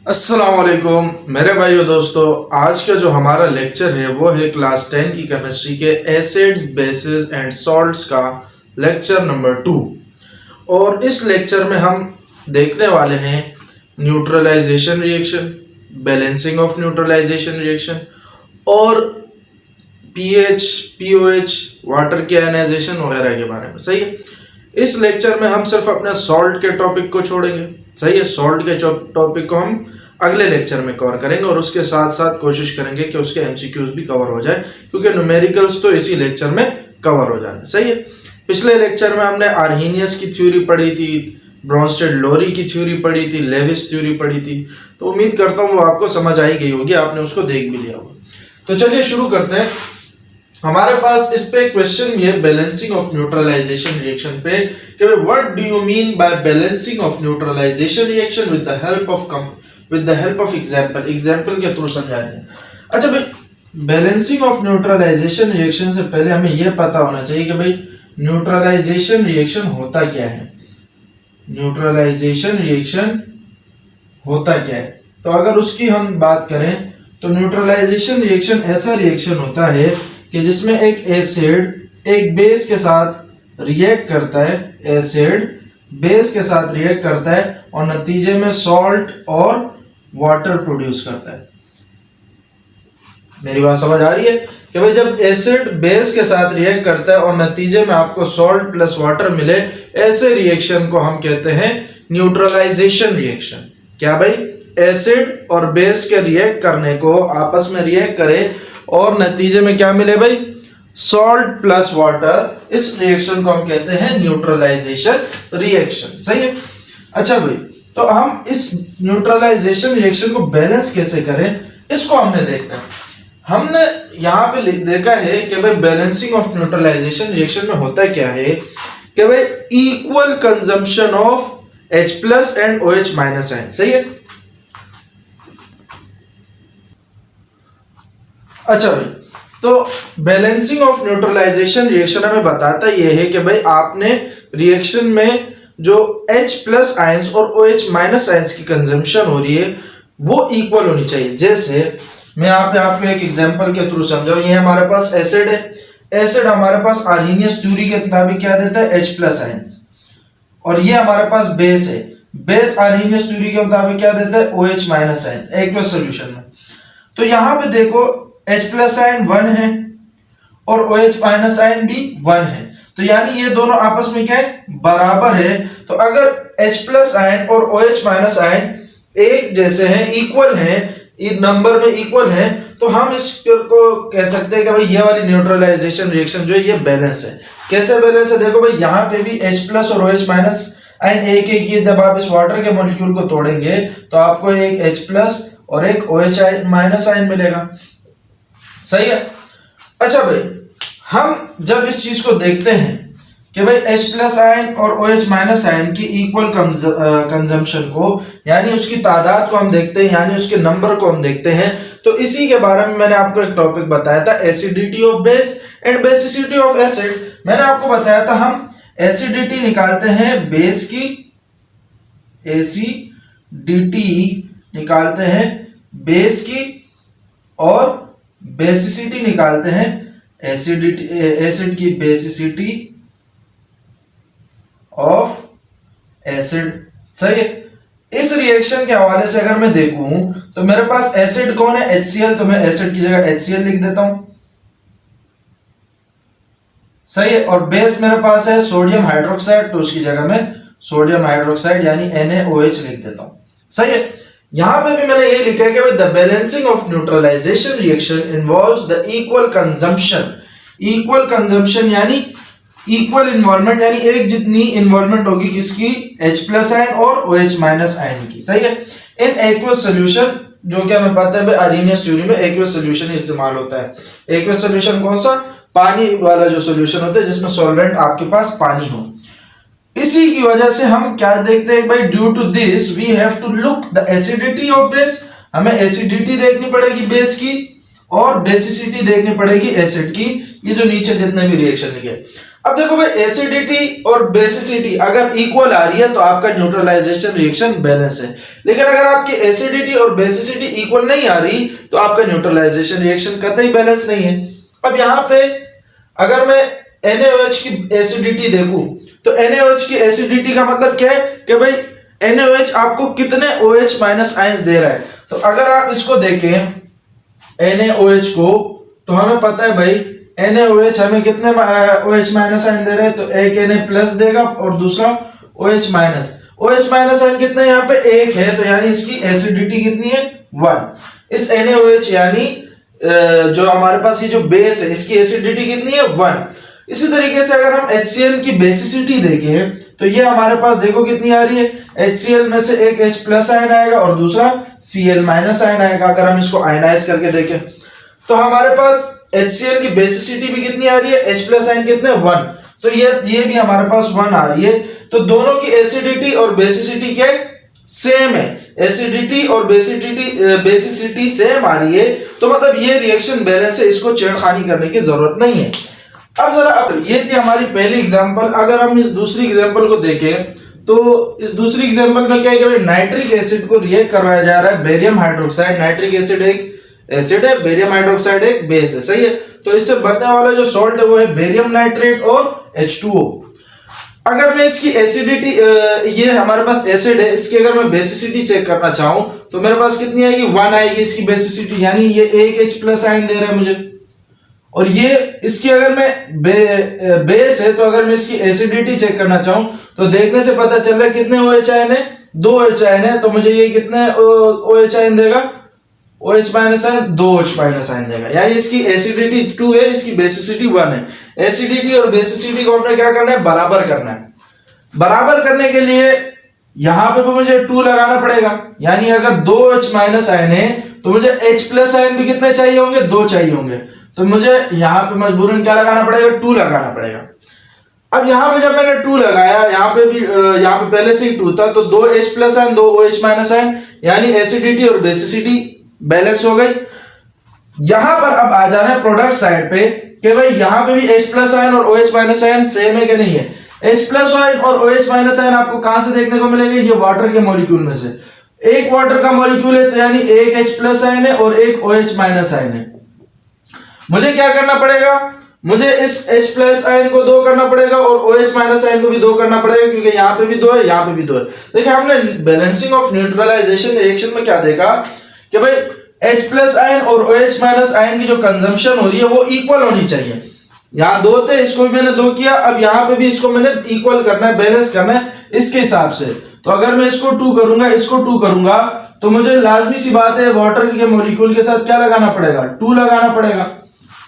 अस्सलाम वालेकुम मेरे भाइयों दोस्तों। आज का जो हमारा लेक्चर है वो है क्लास 10 की केमिस्ट्री के एसिड्स बेसिस एंड सॉल्ट्स का लेक्चर नंबर 2। और इस लेक्चर में हम देखने वाले हैं neutralisation reaction, balancing of neutralisation reaction और पीएच, पीओएच, वाटर के आयनाइजेशन वगैरह के बारे में। सही है। इस लेक्चर में हम सिर्फ अपने सॉल्ट के टॉपिक को छोड़ेंगे। सही है। सॉल्ट के टॉपिक को हम अगले लेक्चर में कवर करेंगे और उसके साथ साथ कोशिश करेंगे कि उसके एमसीक्यूज भी कवर हो जाए, क्योंकि न्यूमेरिकल्स तो इसी लेक्चर में कवर हो जाए। सही है। पिछले लेक्चर में हमने आर्हेनियस की थ्योरी पढ़ी थी, ब्रॉन्स्टेड लोरी की थ्योरी पढ़ी थी, लेविस थ्योरी पढ़ी थी। तो उम्मीद करता हूँ वो आपको समझ आई गई होगी, आपने उसको देख भी लिया होगा। तो चलिए शुरू करते हैं। हमारे पास इस पे क्वेश्चन भी है बैलेंसिंग ऑफ न्यूट्रलाइजेशन रिएक्शन पे कि what do you mean by balancing of neutralisation reaction with the help of example के थ्रू समझाएंगे। अच्छा भाई, बैलेंसिंग ऑफ न्यूट्रलाइजेशन रिएक्शन से पहले हमें यह पता होना चाहिए कि भाई न्यूट्रलाइजेशन रिएक्शन होता क्या है। न्यूट्रलाइजेशन रिएक्शन होता क्या है, तो अगर उसकी हम बात करें तो न्यूट्रलाइजेशन रिएक्शन ऐसा रिएक्शन होता है कि जिसमें एक एसिड एक बेस के साथ रिएक्ट करता है, एसिड बेस के साथ रिएक्ट करता है और नतीजे में सॉल्ट और वाटर प्रोड्यूस करता है। मेरी बात समझ आ रही है कि भाई जब एसिड बेस के साथ रिएक्ट करता है और नतीजे में आपको सॉल्ट प्लस वाटर मिले, ऐसे रिएक्शन को हम कहते हैं न्यूट्रलाइजेशन रिएक्शन। क्या भाई, एसिड और बेस के रिएक्ट करने को आपस में रिएक्ट करे और नतीजे में क्या मिले भाई, सॉल्ट प्लस वाटर। इस रिएक्शन को हम कहते हैं न्यूट्रलाइजेशन रिएक्शन। सही है। अच्छा भाई, तो हम इस न्यूट्रलाइजेशन रिएक्शन को बैलेंस कैसे करें, इसको हमने देखना है। हमने यहाँ पे देखा है कि भाई बैलेंसिंग ऑफ न्यूट्रलाइजेशन रिएक्शन में होता क्या है कि भाई equal consumption of H+ and OH- ion. सही है। अच्छा भाई, तो बैलेंसिंग ऑफ न्यूट्रलाइजेशन रिएक्शन हमें बताता यह है कि भाई आपने रिएक्शन में जो H+ आयंस और OH- आयंस की कंजम्पशन हो रही है वो इक्वल होनी चाहिए। जैसे मैं यहाँ पे आपको एक एग्जांपल के थ्रू समझाऊं। ये हमारे पास एसिड है, एसिड हमारे पास आर्हेनियस थ्योरी के मुताबिक क्या देता है, H+ आयंस, और ये हमारे पास बेस है, बेस आर्हेनियस थ्योरी के मुताबिक क्या देता है, OH- आयंस एक्वस सॉल्यूशन में। तो यहाँ पे देखो H+ आयन 1 है और OH- आयन भी 1 है, तो यानी ये दोनों आपस में क्या है, बराबर है। तो अगर H+ आयन और OH- आयन एक जैसे हैं, इक्वल हैं, नंबर में इक्वल हैं, तो हम इसको कह सकते हैं कि भाई ये वाली न्यूट्रलाइजेशन रिएक्शन जो है ये बैलेंस है। कैसे बैलेंस है, देखो भाई यहाँ पे भी H+ और OH- आयन एक एक ही, जब आप इस वाटर के मॉलिक्यूल को तोड़ेंगे तो आपको एक H+ और एक OH- आयन मिलेगा। सही है। अच्छा भाई, हम जब इस चीज को देखते हैं कि भाई H+ आयन और OH- आयन की इक्वल कंजम्पशन को, यानी उसकी तादाद को हम देखते हैं, यानी उसके नंबर को हम देखते हैं, तो इसी के बारे में मैंने आपको एक टॉपिक बताया था, acidity of base and basicity of acid. मैंने आपको बताया था हम एसिडिटी निकालते हैं बेस की, एसिडिटी निकालते हैं बेस की, और बेसिसिटी निकालते हैं एसिडिटी, एसिड की बेसिसिटी ऑफ एसिड। सही है। इस रिएक्शन के हवाले से अगर मैं देखूं तो मेरे पास एसिड कौन है, HCl, तो मैं एसिड की जगह HCl लिख देता हूं। सही है। और बेस मेरे पास है सोडियम हाइड्रोक्साइड, तो उसकी जगह मैं सोडियम हाइड्रोक्साइड यानी NaOH लिख देता हूं। सही है। यहां पे भी मैंने ये लिखा है कि the balancing of neutralisation reaction involves the equal consumption. Equal consumption यानी इक्वल इन्वॉल्वमेंट, यानी एक जितनी इन्वॉल्वमेंट होगी किसकी, H+ आयन और OH- आयन की। सही है। इन एक्वस सॉल्यूशन, जो कि हमें पता है आर्हेनियस थ्योरी में एक्वस सॉल्यूशन इस्तेमाल होता है। एक्वस सॉल्यूशन कौन सा, पानी वाला जो सॉल्यूशन होता है जिसमें सॉल्वेंट आपके पास पानी हो। इसी की वजह से हम क्या देखते हैं भाई, due to this we have to look the acidity of base. हमें एसिडिटी देखनी पड़ेगी बेस की और बेसिसिटी देखनी पड़ेगी एसिड की। ये जो नीचे जितने भी रिएक्शन लिखे, अब देखो भाई एसिडिटी और बेसिसिटी अगर इक्वल आ रही है तो आपका न्यूट्रलाइजेशन रिएक्शन बैलेंस है, लेकिन अगर आपकी एसिडिटी और बेसिसिटी इक्वल नहीं आ रही तो आपका न्यूट्रलाइजेशन रिएक्शन कतई बैलेंस नहीं है। अब यहाँ पे अगर मैं NaOH की एसिडिटी देखूं तो NaOH की एसिडिटी का मतलब क्या है कि भाई NaOH आपको कितने OH माइनस आयंस दे रहा है। तो अगर आप इसको देखें NaOH को तो हमें पता है भाई NaOH हमें कितने OH माइनस आयन दे रहे हैं, तो एक Na प्लस देगा और दूसरा OH minus. OH minus ion कितने यहाँ पे एक है, तो यानी इसकी एसिडिटी कितनी है 1। इस NaOH यानी जो हमारे पास ये जो बेस है इसकी एसिडिटी कितनी है 1। इसी तरीके से अगर हम HCl की बेसिसिटी देखें तो ये हमारे पास देखो कितनी आ रही है, HCl में से एक H प्लस आयन आएगा और दूसरा Cl माइनस आयन आएगा। अगर हम इसको आयनाइज करके देखें तो हमारे पास HCl की बेसिसिटी भी कितनी आ रही है, H प्लस आयन कितने 1, तो ये भी हमारे पास 1 आ रही है। तो दोनों की एसिडिटी और बेसिसिटी के सेम है, एसिडिटी और बेसिसिटी सेम आ रही है, तो मतलब ये रिएक्शन बैलेंस है, इसको छेड़खानी करने की जरूरत नहीं है। अब जरा ये थी हमारी पहली एग्जांपल। अगर हम इस दूसरी एग्जांपल को देखें तो इस दूसरी एग्जांपल में क्या है कि नाइट्रिक एसिड को रिएक्ट करवाया जा रहा है बेरियम हाइड्रोक्साइड। नाइट्रिक एसिड एक एसिड है, बेरियम हाइड्रोक्साइड एक बेस है, सही है। तो इससे बनने वाला जो सॉल्ट है वो है बेरियम नाइट्रेट और H2O। अगर मैं इसकी एसिडिटी, ये हमारे पास एसिड है, इसकी अगर मैं बेसिसिटी चेक करना चाहूं तो मेरे पास कितनी आएगी 1 आएगी इसकी बेसिसिटी, यानी ये एक H प्लस आयन दे रहा है मुझे। और ये इसकी अगर मैं बेस है तो अगर मैं इसकी एसिडिटी चेक करना चाहूं तो देखने से पता चल रहा है कितने OH आयन है, 2 OH आयन है, तो मुझे ये कितने OH आयन देगा, OH minus ion 2 OH minus ion देगा, यानी इसकी एसिडिटी 2 है, इसकी बेसिसिटी 1 है। एसिडिटी और बेसिसिटी को हमने क्या करना है, बराबर करना है। बराबर करने के लिए यहां पे भी मुझे 2 लगाना पड़ेगा, यानी अगर 2 OH माइनस आयन है तो मुझे H प्लस आयन भी कितने चाहिए होंगे, 2 चाहिए होंगे, तो मुझे यहाँ पे मजबूरन क्या लगाना पड़ेगा, 2 लगाना पड़ेगा। अब यहाँ पे जब मैंने 2 लगाया, यहाँ पे भी यहाँ पे पहले से ही 2 था, तो 2 H plus ion 2 OH minus ion, यानी एसिडिटी और बेसिसिटी बैलेंस हो गई। यहां पर अब आ जाना है प्रोडक्ट साइड पे कि भाई यहां पे भी H प्लस आयन और OH माइनस आयन सेम है कि नहीं है। H प्लस आयन और OH माइनस आयन आपको कहां से देखने को मिलेंगे, ये वाटर के मॉलिक्यूल में से। एक वाटर का मॉलिक्यूल है तो यानी एक H प्लस आयन है और एक OH माइनस आयन है। मुझे क्या करना पड़ेगा, मुझे इस H प्लस आयन को 2 करना पड़ेगा और OH माइनस आयन को भी 2 करना पड़ेगा, क्योंकि यहाँ पे भी 2 है, यहाँ पे भी 2 है। देखिए हमने बैलेंसिंग ऑफ न्यूट्रलाइजेशन रिएक्शन में क्या देखा कि भाई H प्लस आयन और OH माइनस आयन की जो कंजम्पशन हो रही है वो इक्वल होनी चाहिए। यहाँ 2 थे, इसको भी मैंने 2 किया, अब यहाँ पे भी इसको मैंने इक्वल करना है, बैलेंस करना है इसके हिसाब से। तो अगर मैं इसको 2 करूंगा, इसको 2 करूंगा, तो मुझे लाजमी सी बात है वाटर के मॉलिक्यूल के साथ क्या लगाना पड़ेगा, 2 लगाना पड़ेगा,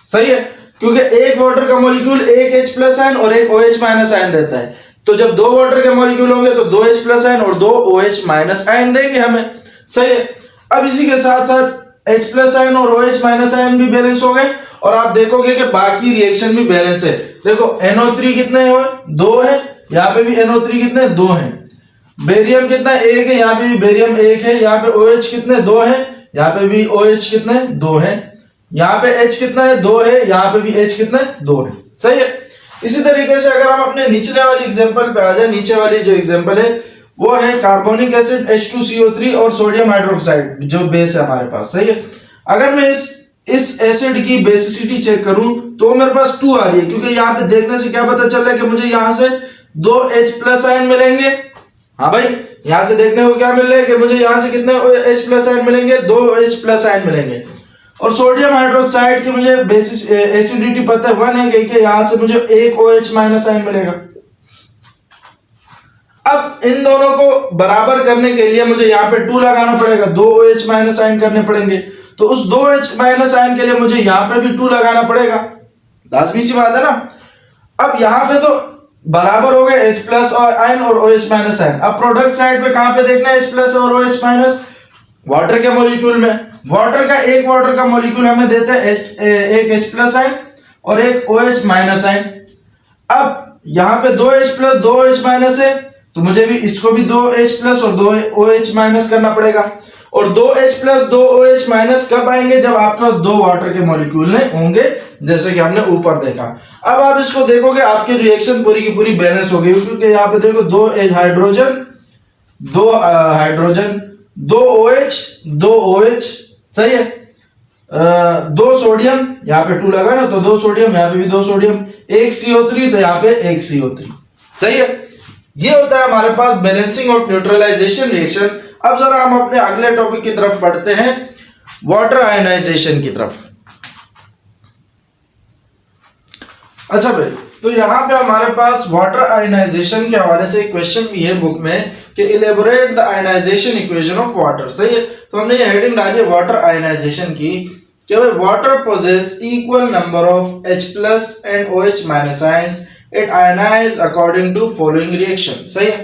सही है, क्योंकि एक वाटर का मॉलिक्यूल एक H प्लस आयन और एक OH माइनस आयन देता है। तो जब 2 वाटर के मॉलिक्यूल होंगे तो 2 H प्लस आयन और 2 OH माइनस आयन देंगे हमें, सही है। अब इसी के साथ साथ H प्लस आयन और OH माइनस आयन भी बैलेंस हो गए और आप देखोगे कि बाकी रिएक्शन भी बैलेंस है। देखो NO3 कितने हैं, 2 है, यहाँ पे भी NO3 कितने 2 हैं। बेरियम कितना 1 है, यहाँ पे भी बेरियम 1 है, यहाँ पे OH कितने 2 है, यहाँ पे भी OH कितने 2 है, यहाँ पे H कितना है 2 है, यहाँ पे भी H कितना है 2 है, सही है। इसी तरीके से अगर हम अपने निचले वाली एग्जांपल पे आ जाए, नीचे वाली जो एग्जांपल है वो है कार्बोनिक एसिड H2CO3 और सोडियम हाइड्रोक्साइड जो बेस है हमारे पास, सही है। अगर मैं इस एसिड की बेसिसिटी चेक करूं तो मेरे पास 2 आ रही है, क्योंकि यहाँ पे देखने से क्या पता चल रहा है कि मुझे यहाँ से 2 H प्लस आयन मिलेंगे। हाँ भाई, यहाँ से देखने को क्या मिल रहा है कि मुझे यहाँ से कितने H प्लस आयन मिलेंगे, 2 H प्लस आयन मिलेंगे। और सोडियम हाइड्रोक्साइड की मुझे बेसिस एसिडिटी पता है 1 है, कि यहाँ से मुझे एक OH माइनस आयन मिलेगा। अब इन दोनों को बराबर करने के लिए मुझे यहाँ पे 2 लगाना पड़ेगा, 2 OH माइनस आयन करने पड़ेंगे, तो उस 2 H माइनस आयन के लिए मुझे यहाँ पे भी 2 लगाना पड़ेगा, लाजमी सी बात है ना। अब यहाँ पे तो बराबर हो गए H प्लस आयन और OH माइनस आयन। अब प्रोडक्ट साइड पे कहां पे देखना है H प्लस और OH माइनस, वाटर के मॉलिक्यूल में। वाटर का मॉलिक्यूल हमें देता है एक H प्लस आयन और एक OH माइनस आयन। अब यहाँ पे 2 H प्लस 2 OH माइनस है, तो मुझे भी इसको भी 2 H प्लस और 2 OH माइनस करना पड़ेगा। और 2 H प्लस 2 OH माइनस कब आएंगे, जब आपके पास 2 वाटर के मॉलिक्यूल होंगे, जैसे कि हमने ऊपर देखा। अब आप इसको देखोगे आपकी रिएक्शन पूरी की पूरी बैलेंस हो गई, क्योंकि यहाँ पे देखो दो हाइड्रोजन, दो OH, दो OH, सही है, दो सोडियम, यहाँ पे 2 लगा ना तो 2 सोडियम, यहाँ पे भी 2 सोडियम, एक CO3 तो यहाँ पे एक CO3, सही है। ये होता है हमारे पास बैलेंसिंग ऑफ न्यूट्रलाइजेशन रिएक्शन। अब जरा हम अपने अगले टॉपिक की तरफ बढ़ते हैं, वाटर आयनाइजेशन की तरफ। अच्छा भाई, तो यहाँ पे हमारे पास वाटर आयनाइजेशन के हवाले से एक क्वेश्चन भी है बुक में कि elaborate the ionisation equation of water, सही है। तो हमने ये हेडिंग डाली है वाटर आयनाइजेशन की कि भाई water possess equal number of H+ and OH- ions, it ionise according to following reaction, सही है।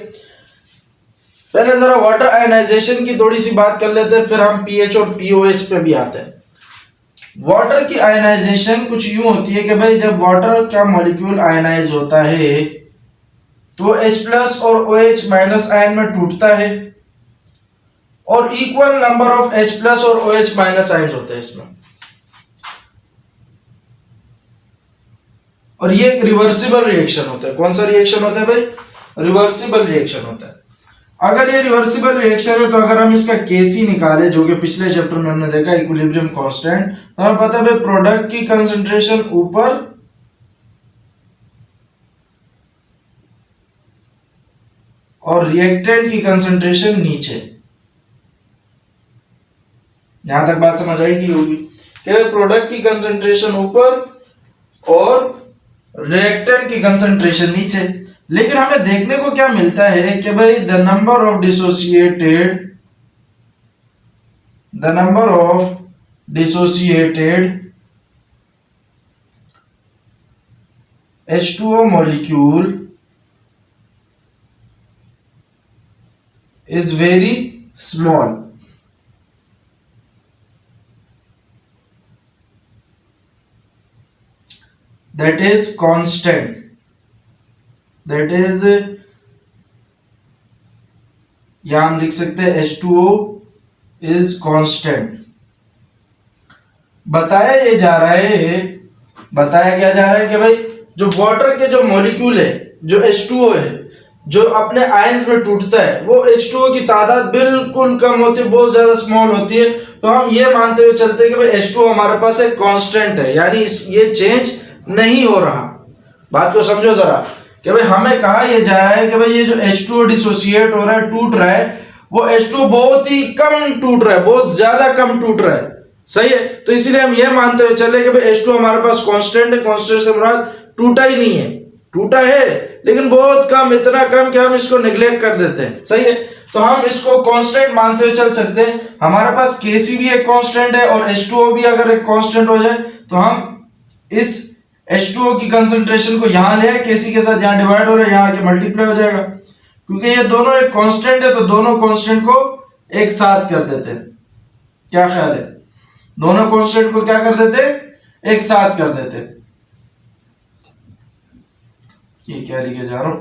पहले जरा वाटर आयनाइजेशन की थोड़ी सी बात कर लेते हैं, फिर हम pH और pOH पे भी आते हैं। वाटर की आयनाइजेशन कुछ यूं होती है कि भाई जब वाटर का मॉलिक्यूल आयनाइज होता है तो H+ और OH- आयन में टूटता है और इक्वल नंबर ऑफ H+ और OH- आयंस होते हैं इसमें, और ये एक रिवर्सिबल रिएक्शन होता है। कौन सा रिएक्शन होता है भाई? रिवर्सिबल रिएक्शन होता है। अगर ये रिवर्सिबल रिएक्शन है तो अगर हम इसका Kc निकाले, जो कि पिछले चैप्टर में हमने देखा इक्विलिब्रियम कांस्टेंट, तो हमें पता है भाई प्रोडक्ट की कंसंट्रेशन ऊपर और रिएक्टेंट की कंसंट्रेशन नीचे। यहां तक बात समझ आएगी होगी कि भाई प्रोडक्ट की कंसंट्रेशन ऊपर और रिएक्टेंट की कंसंट्रेशन नीचे। लेकिन हमें देखने को क्या मिलता है कि भाई the number of dissociated H2O molecule is very small. That is constant. That is, यहां हम लिख सकते हैं H2O is constant. बताया क्या जा रहा है कि भाई जो वाटर के जो मॉलिक्यूल है, जो H2O है, जो अपने आयंस में टूटता है, वो H2O की तादाद बिल्कुल कम होती है, बहुत ज्यादा स्मॉल होती है। तो हम ये मानते हुए चलते हैं कि भाई H2O हमारे पास एक कांस्टेंट है, यानी ये चेंज नहीं हो रहा। बात को समझो जरा कि भाई हमें कहा यह जा रहा है कि भाई ये जो H2O डिसोसिएट हो रहा है, टूट रहा है, वो H2O बहुत ही कम टूट रहा है, बहुत ज्यादा कम टूट रहा है, सही है। तो इसीलिए हम ये मानते हुए चले कि भाई H2O हमारे पास कांस्टेंट है। कांस्टेंट से मुराद टूटा ही नहीं है, टूटा है लेकिन बहुत कम, इतना कम कि हम इसको नेग्लेक्ट कर देते हैं, सही है। तो हम इसको कांस्टेंट मानते हुए चल सकते हैं। हमारे पास Kc भी एक कांस्टेंट है और H2O भी अगर एक कांस्टेंट हो जाए तो हम इस H2O की कंसंट्रेशन को यहां ले आए, Kc के साथ यहां डिवाइड हो रहा है, यहां आके मल्टीप्लाई हो जाएगा। क्योंकि ये दोनों एक कांस्टेंट है तो दोनों कांस्टेंट को एक साथ कर देते हैं। क्या ख्याल है? दोनों कांस्टेंट को क्या कर देते? एक साथ कर देते। ये क्या लिखे जा रहा हूं,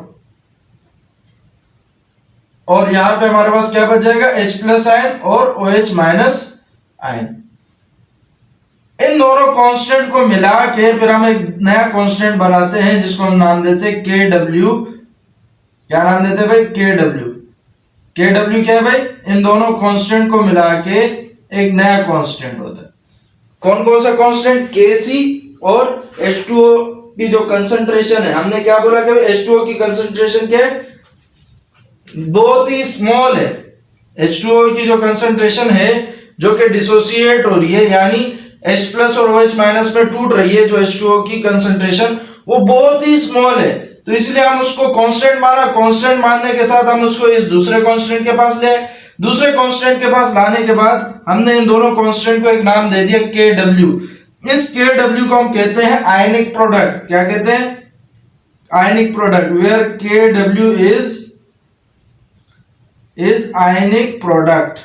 और यहां पे हमारे पास क्या बच जाएगा? H+ आयन और OH- आयन। इन दोनों कांस्टेंट को मिला के फिर हम एक नया कांस्टेंट बनाते हैं जिसको हम नाम देते हैं KW। क्या नाम देते हैं भाई? KW। KW क्या है भाई? इन दोनों कांस्टेंट को मिला के एक नया कांस्टेंट होता है। कौन कौन सा कांस्टेंट? Kc और H2O की जो कंसंट्रेशन है, हमने क्या बोला कि H2O की कंसंट्रेशन क्या है? बहुत ही स्मॉल है। H2O की जो कंसंट्रेशन है जो कि डिसोसिएट हो रही है, यानी H+ और OH- में टूट रही है, जो H2O की कंसंट्रेशन वो बहुत ही स्मॉल है। तो इसलिए हम उसको कांस्टेंट माना। कांस्टेंट मानने के साथ हम उसको इस दूसरे कांस्टेंट के पास ले आए। दूसरे कांस्टेंट के पास लाने के बाद हमने इन दोनों कांस्टेंट को एक नाम दे दिया KW। इस KW को हम कहते हैं आयनिक प्रोडक्ट। क्या कहते हैं? Ionic product, where KW is ionic product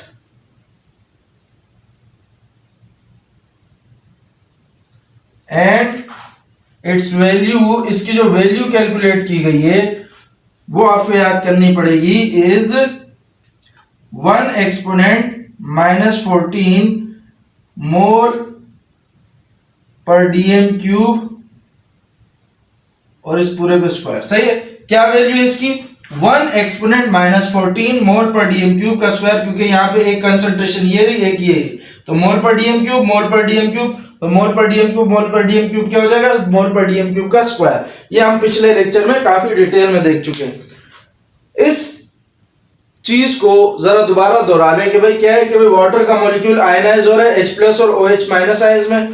and its value, इसकी जो वैल्यू कैलकुलेट की गई है वो आपको याद करनी पड़ेगी, is 1 exponent -14 mole per dm cube और इस पूरे पे स्क्वायर, सही है। क्या वैल्यू है इसकी? 1 एक्सपोनेंट माइनस 14 मोल पर डीएम क्यूब का स्क्वायर, क्योंकि यहाँ पे एक कंसंट्रेशन ये रही, एक ये रही, तो मोल पर डीएम क्यूब, मोल पर डीएम क्यूब, तो मोल पर डीएम क्यूब, मोल पर डीएम क्यूब क्या हो जाएगा? मोल पर डीएम क्यूब का स्क्वायर। ये हम पिछले लेक्चर में काफी डिटेल में देख चुके हैं। इस चीज को जरा दोबारा दोहरा लें कि भाई क्या है कि भाई वाटर का मॉलिक्यूल आयनाइज हो रहा है H+ और OH- आयंस में।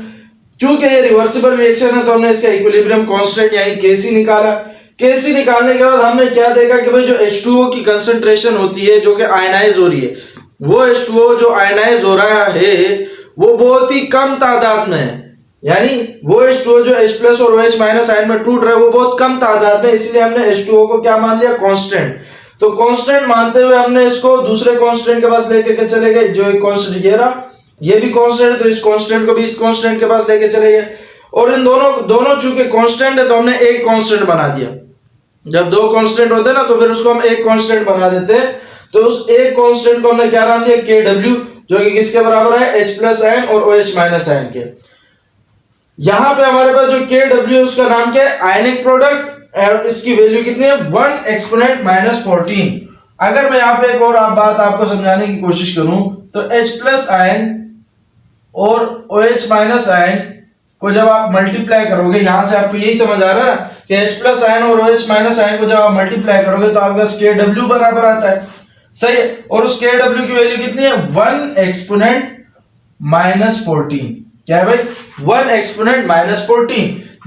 क्योंकि ये रिवर्सिबल रिएक्शन है तो हमने इसका इक्विलिब्रियम कांस्टेंट यानी Kc निकाला। Kc निकालने के बाद हमने क्या देखा कि भाई जो H2O की कंसंट्रेशन होती है जो कि आयनाइज हो रही है, वो H2O जो आयनाइज हो रहा है वो बहुत ही कम तादाद में है, यानी वो H2O जो H+ और OH- आयन में टूट रहा है वो बहुत कम तादाद में, इसलिए हमने H2O को क्या मान लिया? कांस्टेंट। तो कांस्टेंट मानते हुए हमने इसको दूसरे कांस्टेंट के पास लेके के चले गए, जो एक कांस्टेंट ये रहा, ये भी कांस्टेंट है तो इस कांस्टेंट को भी इस कांस्टेंट के पास लेके चले गए, और इन दोनों चूंकि कांस्टेंट है तो हमने एक कांस्टेंट बना दिया। जब दो कांस्टेंट होते हैं ना तो फिर उसको हम एक कांस्टेंट बना देते हैं, तो उस एक कांस्टेंट को हमने क्या नाम दिया? KW, जो कि किसके बराबर है? H+ आयन और OH- आयन के। यहां पे हमारे पास जो KW है उसका नाम क्या है? आयनिक प्रोडक्ट, और इसकी वैल्यू कितनी है? 1 एक्सपोनेंट माइनस 14। अगर मैं यहाँ पे एक और बात आपको समझाने की कोशिश करूं तो H+ आयन और OH- आयन को जब आप मल्टीप्लाई करोगे, यहां से आपको यही समझ आ रहा है ना कि H+ आयन और OH- आयन को जब आप मल्टीप्लाई करोगे तो आपके पास KW बराबर आता है, सही है। और उस KW की वैल्यू कितनी है? 1 एक्सपोनेंट माइनस 14। क्या है भाई? 1 एक्सपोनेंट माइनस 14,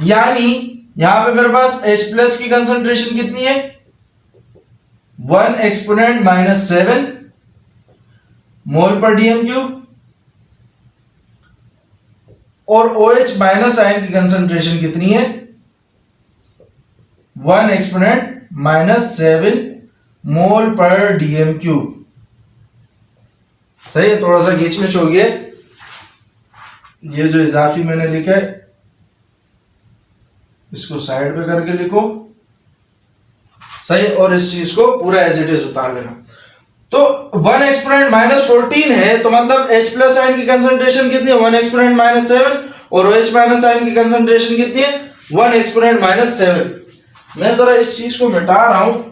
यानी यहां पे मेरे पास H+ की कंसंट्रेशन कितनी है? 1 एक्सपोनेंट माइनस 7 मोल पर डीएम क्यूब, और OH- आयन की कंसंट्रेशन कितनी है? 1 एक्सपोनेंट माइनस 7 मोल पर डीएम क्यूब, सही है। थोड़ा सा घींच में हो गया, ये जो इजाफी मैंने लिखा है इसको साइड पे करके लिखो, सही, और इस चीज को पूरा एज इट इज उतार लेना। तो 1 एक्सपोनेंट माइनस 14 है तो मतलब H+ आयन की कंसंट्रेशन कितनी है? 1 एक्सपोनेंट माइनस 7, और OH- आयन की कंसंट्रेशन कितनी है? 1 एक्सपोनेंट माइनस 7। मैं जरा इस चीज को मिटा रहा हूं,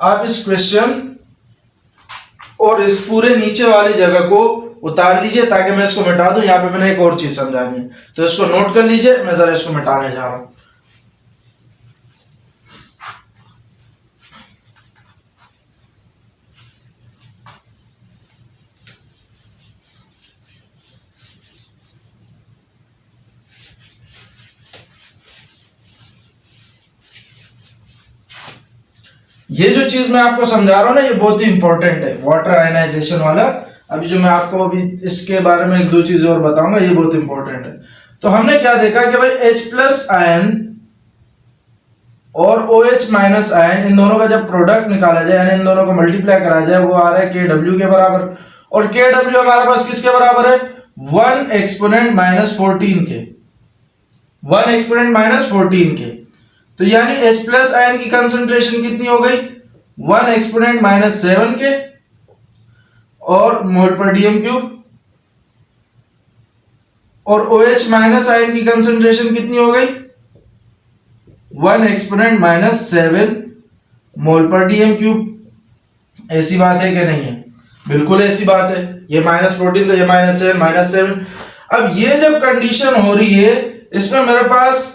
आप इस क्वेश्चन और इस पूरे नीचे वाली जगह को उतार लीजिए ताकि मैं इसको मिटा दूं। यहां पे मैंने एक और चीज समझानी है तो इसको नोट कर लीजिए, मैं जरा इसको मिटाने जा रहा हूं। ये जो चीज मैं आपको समझा रहा हूं ना ये बहुत ही इंपॉर्टेंट है, वाटर आयनाइजेशन वाला। अभी जो मैं आपको अभी इसके बारे में एक दो चीजें और बताऊंगा, ये बहुत इंपॉर्टेंट है। तो हमने क्या देखा कि भाई H+ आयन और OH- आयन, इन दोनों का जब प्रोडक्ट निकाला जाए यानी इन दोनों को मल्टीप्लाई करा जाए वो आ रहा है KW के बराबर, और KW हमारे पास किसके बराबर है? 1 एक्सपोनेंट माइनस 14 के, 1 एक्सपोनेंट माइनस 14 के। तो यानी H+ आयन की कंसंट्रेशन कितनी हो गई? 1 एक्सपोनेंट माइनस 7 के, और मोल पर डीएम क्यूब, और OH- आयन की कंसंट्रेशन कितनी हो गई? 1 एक्सपोनेंट माइनस 7 मोल पर डीएम क्यूब। ऐसी बात है कि नहीं है? बिल्कुल ऐसी बात है। ये -14 तो ये -7। अब ये जब कंडीशन हो रही है इसमें मेरे पास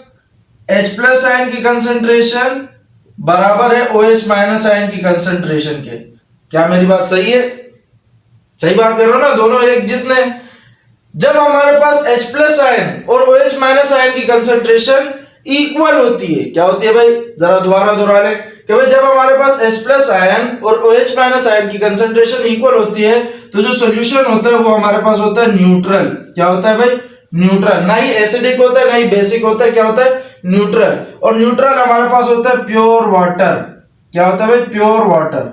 H+ आयन की कंसंट्रेशन बराबर है OH- आयन की कंसंट्रेशन के। क्या मेरी बात सही है? सही बात कर रहा हूं ना? दोनों एक जितने। जब हमारे पास H+ आयन और OH- आयन की कंसंट्रेशन इक्वल होती है, क्या होती है भाई? जरा दोबारा दोहरा ले कि भाई जब हमारे पास H+ आयन और OH- आयन की कंसंट्रेशन इक्वल होती है तो जो सॉल्यूशन होता है वो हमारे पास होता है न्यूट्रल। क्या होता है भाई? न्यूट्रल। ना ही एसिडिक होता है ना ही बेसिक होता है, क्या होता है? न्यूट्रल। और न्यूट्रल हमारे पास होता है प्योर वाटर। क्या होता है भाई? Pure water.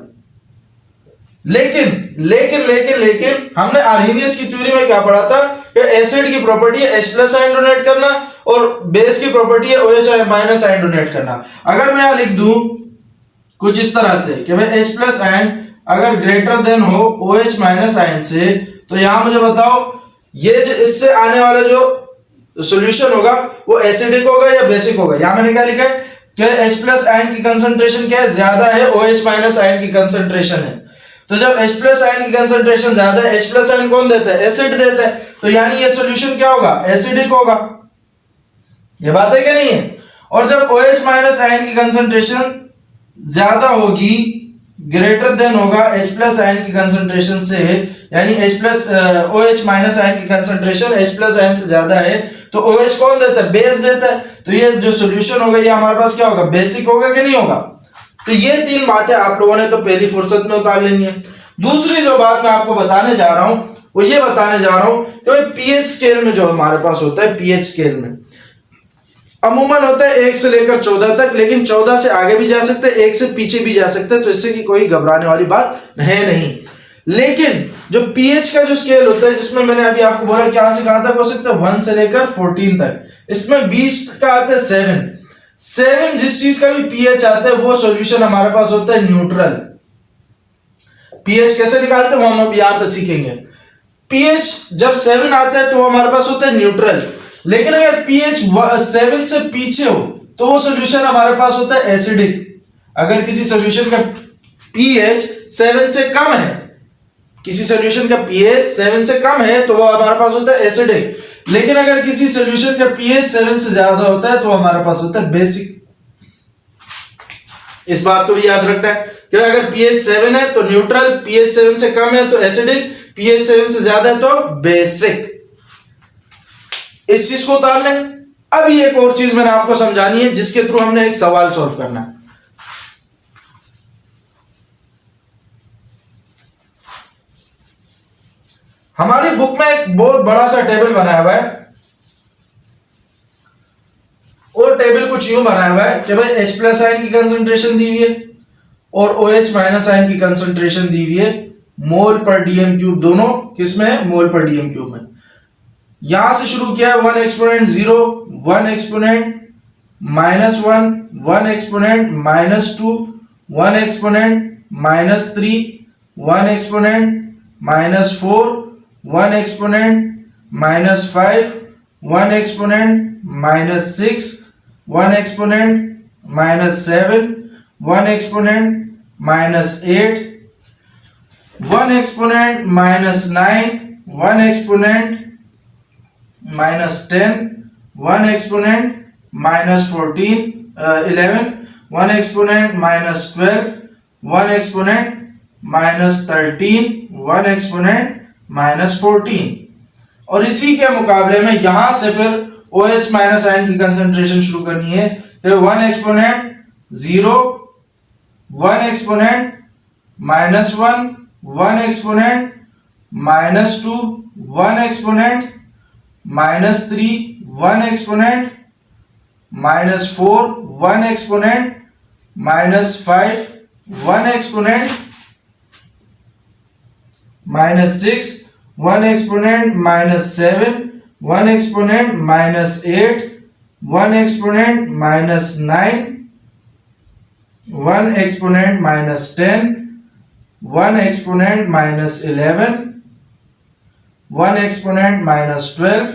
लेकिन लेकिन लेकिन लेकिन हमने आर्हेनियस की थ्योरी में क्या पढ़ा था कि एसिड की प्रॉपर्टी है H+ आयन डोनेट करना और बेस की प्रॉपर्टी है OH माइनस आयन डोनेट करना। अगर मैं यहां लिख दूं कुछ इस तरह से कि भाई H प्लस आयन अगर ग्रेटर देन हो OH माइनस आयन से, तो यहां मुझे बताओ ये जो इससे आने वाला जो सॉल्यूशन होगा वो एसिडिक होगा या बेसिक होगा। यहां मैंने क्या लिखा है कि H प्लस आयन की कंसंट्रेशन क्या है, ज्यादा है, OH माइनस आयन की कंसंट्रेशन है। तो जब H प्लस आयन की कंसंट्रेशन ज्यादा है, H प्लस आयन कौन देता है, एसिड देता है, तो यानी ये सॉल्यूशन क्या होगा, एसिडिक होगा। ये बात है क्या नहीं है। और जब OH माइनस आयन की कंसंट्रेशन ज्यादा होगी, ग्रेटर देन होगा H प्लस आयन की कंसंट्रेशन से, यानी H plus OH minus ion की कंसंट्रेशन H प्लस आयन से ज्यादा है, तो OH कौन देता है, बेस देता है। तो ये जो सॉल्यूशन होगा ये हमारे पास क्या होगा, बेसिक होगा कि नहीं होगा। तो ये तीन बातें आप लोगों ने तो पहली फुर्सत में उतार लेनी है। दूसरी जो बात मैं आपको बताने जा रहा हूं वो ये बताने जा रहा हूं कि भाई पीएच स्केल में जो हमारे पास होता है, पीएच स्केल में अमूमन होता है 1 से लेकर 14 तक, लेकिन 14 से आगे भी जा सकते हैं, 1 से पीछे भी जा सकते हैं, तो इससे की कोई घबराने वाली बात है नहीं। लेकिन जो पीएच का जो स्केल होता है, जिसमें मैंने अभी आपको बोला क्या से कहां तक हो सकता है, 1 से लेकर 14 तक, इसमें 20 का आता है 7 जिस चीज का भी पीएच आता है वो सॉल्यूशन हमारे पास होता है न्यूट्रल। पीएच कैसे निकालते हैं वो हम अब यहां पे सीखेंगे। पीएच जब 7 आता है तो हमारे पास होता है न्यूट्रल, लेकिन अगर पीएच 7 से पीछे हो तो वो सॉल्यूशन हमारे पास होता है एसिडिक। अगर किसी सॉल्यूशन का पीएच 7 से कम है, किसी सॉल्यूशन का पीएच 7 से कम है तो वो हमारे पास होता है एसिडिक। लेकिन अगर किसी सॉल्यूशन का पीएच 7 से ज्यादा होता है तो हमारे पास होता है बेसिक। इस बात को भी याद रखना है कि अगर पीएच 7 है तो न्यूट्रल, पीएच 7 से कम है तो एसिडिक, पीएच 7 से ज्यादा है तो बेसिक। इस चीज को उतार लें। अब ये एक और चीज मैंने आपको समझानी है जिसके थ्रू हमने एक सवाल सॉल्व करना है। हमारी बुक में एक बहुत बड़ा सा टेबल बनाया हुआ है, और टेबल कुछ यूं बनाया हुआ है कि भाई H प्लस आयन की कंसंट्रेशन दी हुई है और OH माइनस आयन की कंसंट्रेशन दी हुई है मोल पर डीएम क्यूब, दोनों किसमें है, मोल पर डीएम क्यूब में। यहां से शुरू किया है 1 exponent 0, 1 exponent -1, 1 exponent -2, 1 exponent -3, 1 exponent -4, 1 exponent -5, 1 exponent -6, 1 exponent -7, 1 exponent -8, 1 exponent -9, 1 exponent -10, 1 exponent -14, 11, 1 exponent -12, 1 exponent -13, 1 exponent -14। और इसी के मुकाबले में यहां से फिर OH माइनस आयन की कंसंट्रेशन शुरू करनी है। तो 1 exponent 0, 1 exponent -1, 1 exponent -2, 1 exponent -3, 1 exponent -4, 1 exponent -5, 1 exponent -6, 1 exponent -7, 1 exponent -8, 1 exponent -9, 1 exponent -10, 1 exponent -11, 1 exponent -12,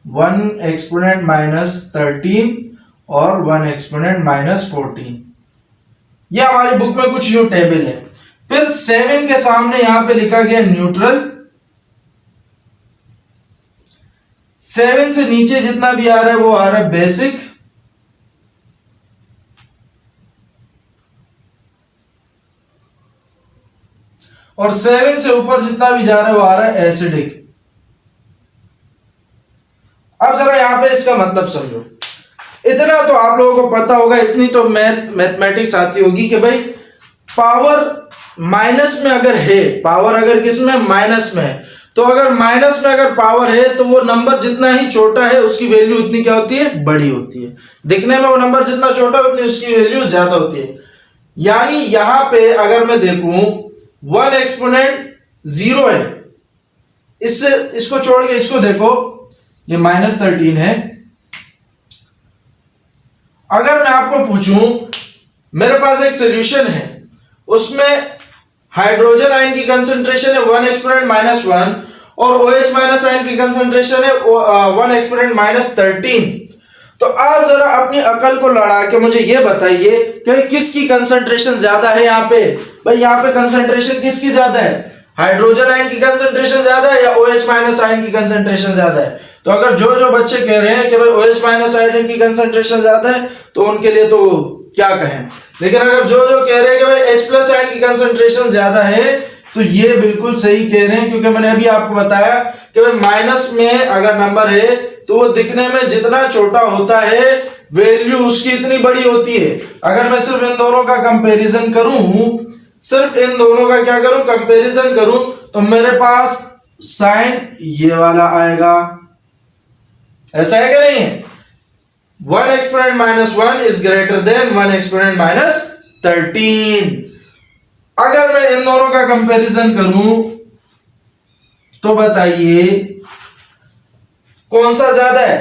1 exponent -13 और 1 एक्सपोनेंट -14। यह हमारी बुक में कुछ यूं टेबल है। फिर 7 के सामने यहां पे लिखा गया न्यूट्रल। 7 से नीचे जितना भी आ रहा है वो आ रहा है बेसिक, और 7 से ऊपर जितना भी जा रहा है वो आ रहा है एसिडिक। अब जरा यहां पे इसका मतलब समझो। इतना तो आप लोगों को पता होगा, इतनी तो मैथमेटिक्स आती होगी कि भाई पावर माइनस में अगर है, पावर अगर किस में, माइनस में है, तो अगर माइनस में अगर पावर है तो वो नंबर जितना ही छोटा है उसकी वैल्यू उतनी क्या होती है, बड़ी होती है। दिखने में वो नंबर जितना छोटा है उतनी उसकी वैल्यू ज्यादा होती है। यानी यहां पे अगर मैं देखूं 1 एक्सपोनेंट 0 है, इससे इसको छोड़ के इसको देखो, ये -13 है। अगर मैं आपको पूछूं, मेरे पास एक सॉल्यूशन है, उसमें हाइड्रोजन आयन की कंसंट्रेशन है 1 एक्सपोनेंट -1 और OH माइनस आयन की कंसंट्रेशन है 1 एक्सपोनेंट -13। तो आप जरा अपनी अकल को लड़ा के मुझे ये बताइए कि किसकी कंसंट्रेशन ज्यादा है यहाँ पे। भाई यहाँ पे कंसंट्रेशन किसकी ज्यादा है, हाइड्रोजन आयन की कंसंट्रेशन ज्यादा है या OH माइनस आयन की कंसंट्रेशन ज्यादा है। तो अगर जो जो बच्चे कह रहे हैं कि भाई OH माइनस आयन की कंसंट्रेशन ज्यादा है तो उनके लिए तो क्या कहें, लेकिन अगर जो जो कह रहे हैं कि भाई H प्लस आयन की कंसंट्रेशन ज्यादा है तो ये बिल्कुल सही कह रहे हैं, क्योंकि मैंने अभी आपको बताया कि भाई माइनस में अगर नंबर है तो वो दिखने में जितना छोटा होता है वैल्यू उसकी इतनी बड़ी होती है। अगर मैं सिर्फ इन दोनों का कंपैरिजन करूं, सिर्फ इन दोनों का क्या करूं, कंपैरिजन करूं, तो मेरे पास साइन ये वाला आएगा। ऐसा है कि नहीं है? 1 exponent -1 is greater than 1 exponent -13। अगर मैं इन दोनों का कंपैरिजन करूं तो बताइए कौन सा ज्यादा है,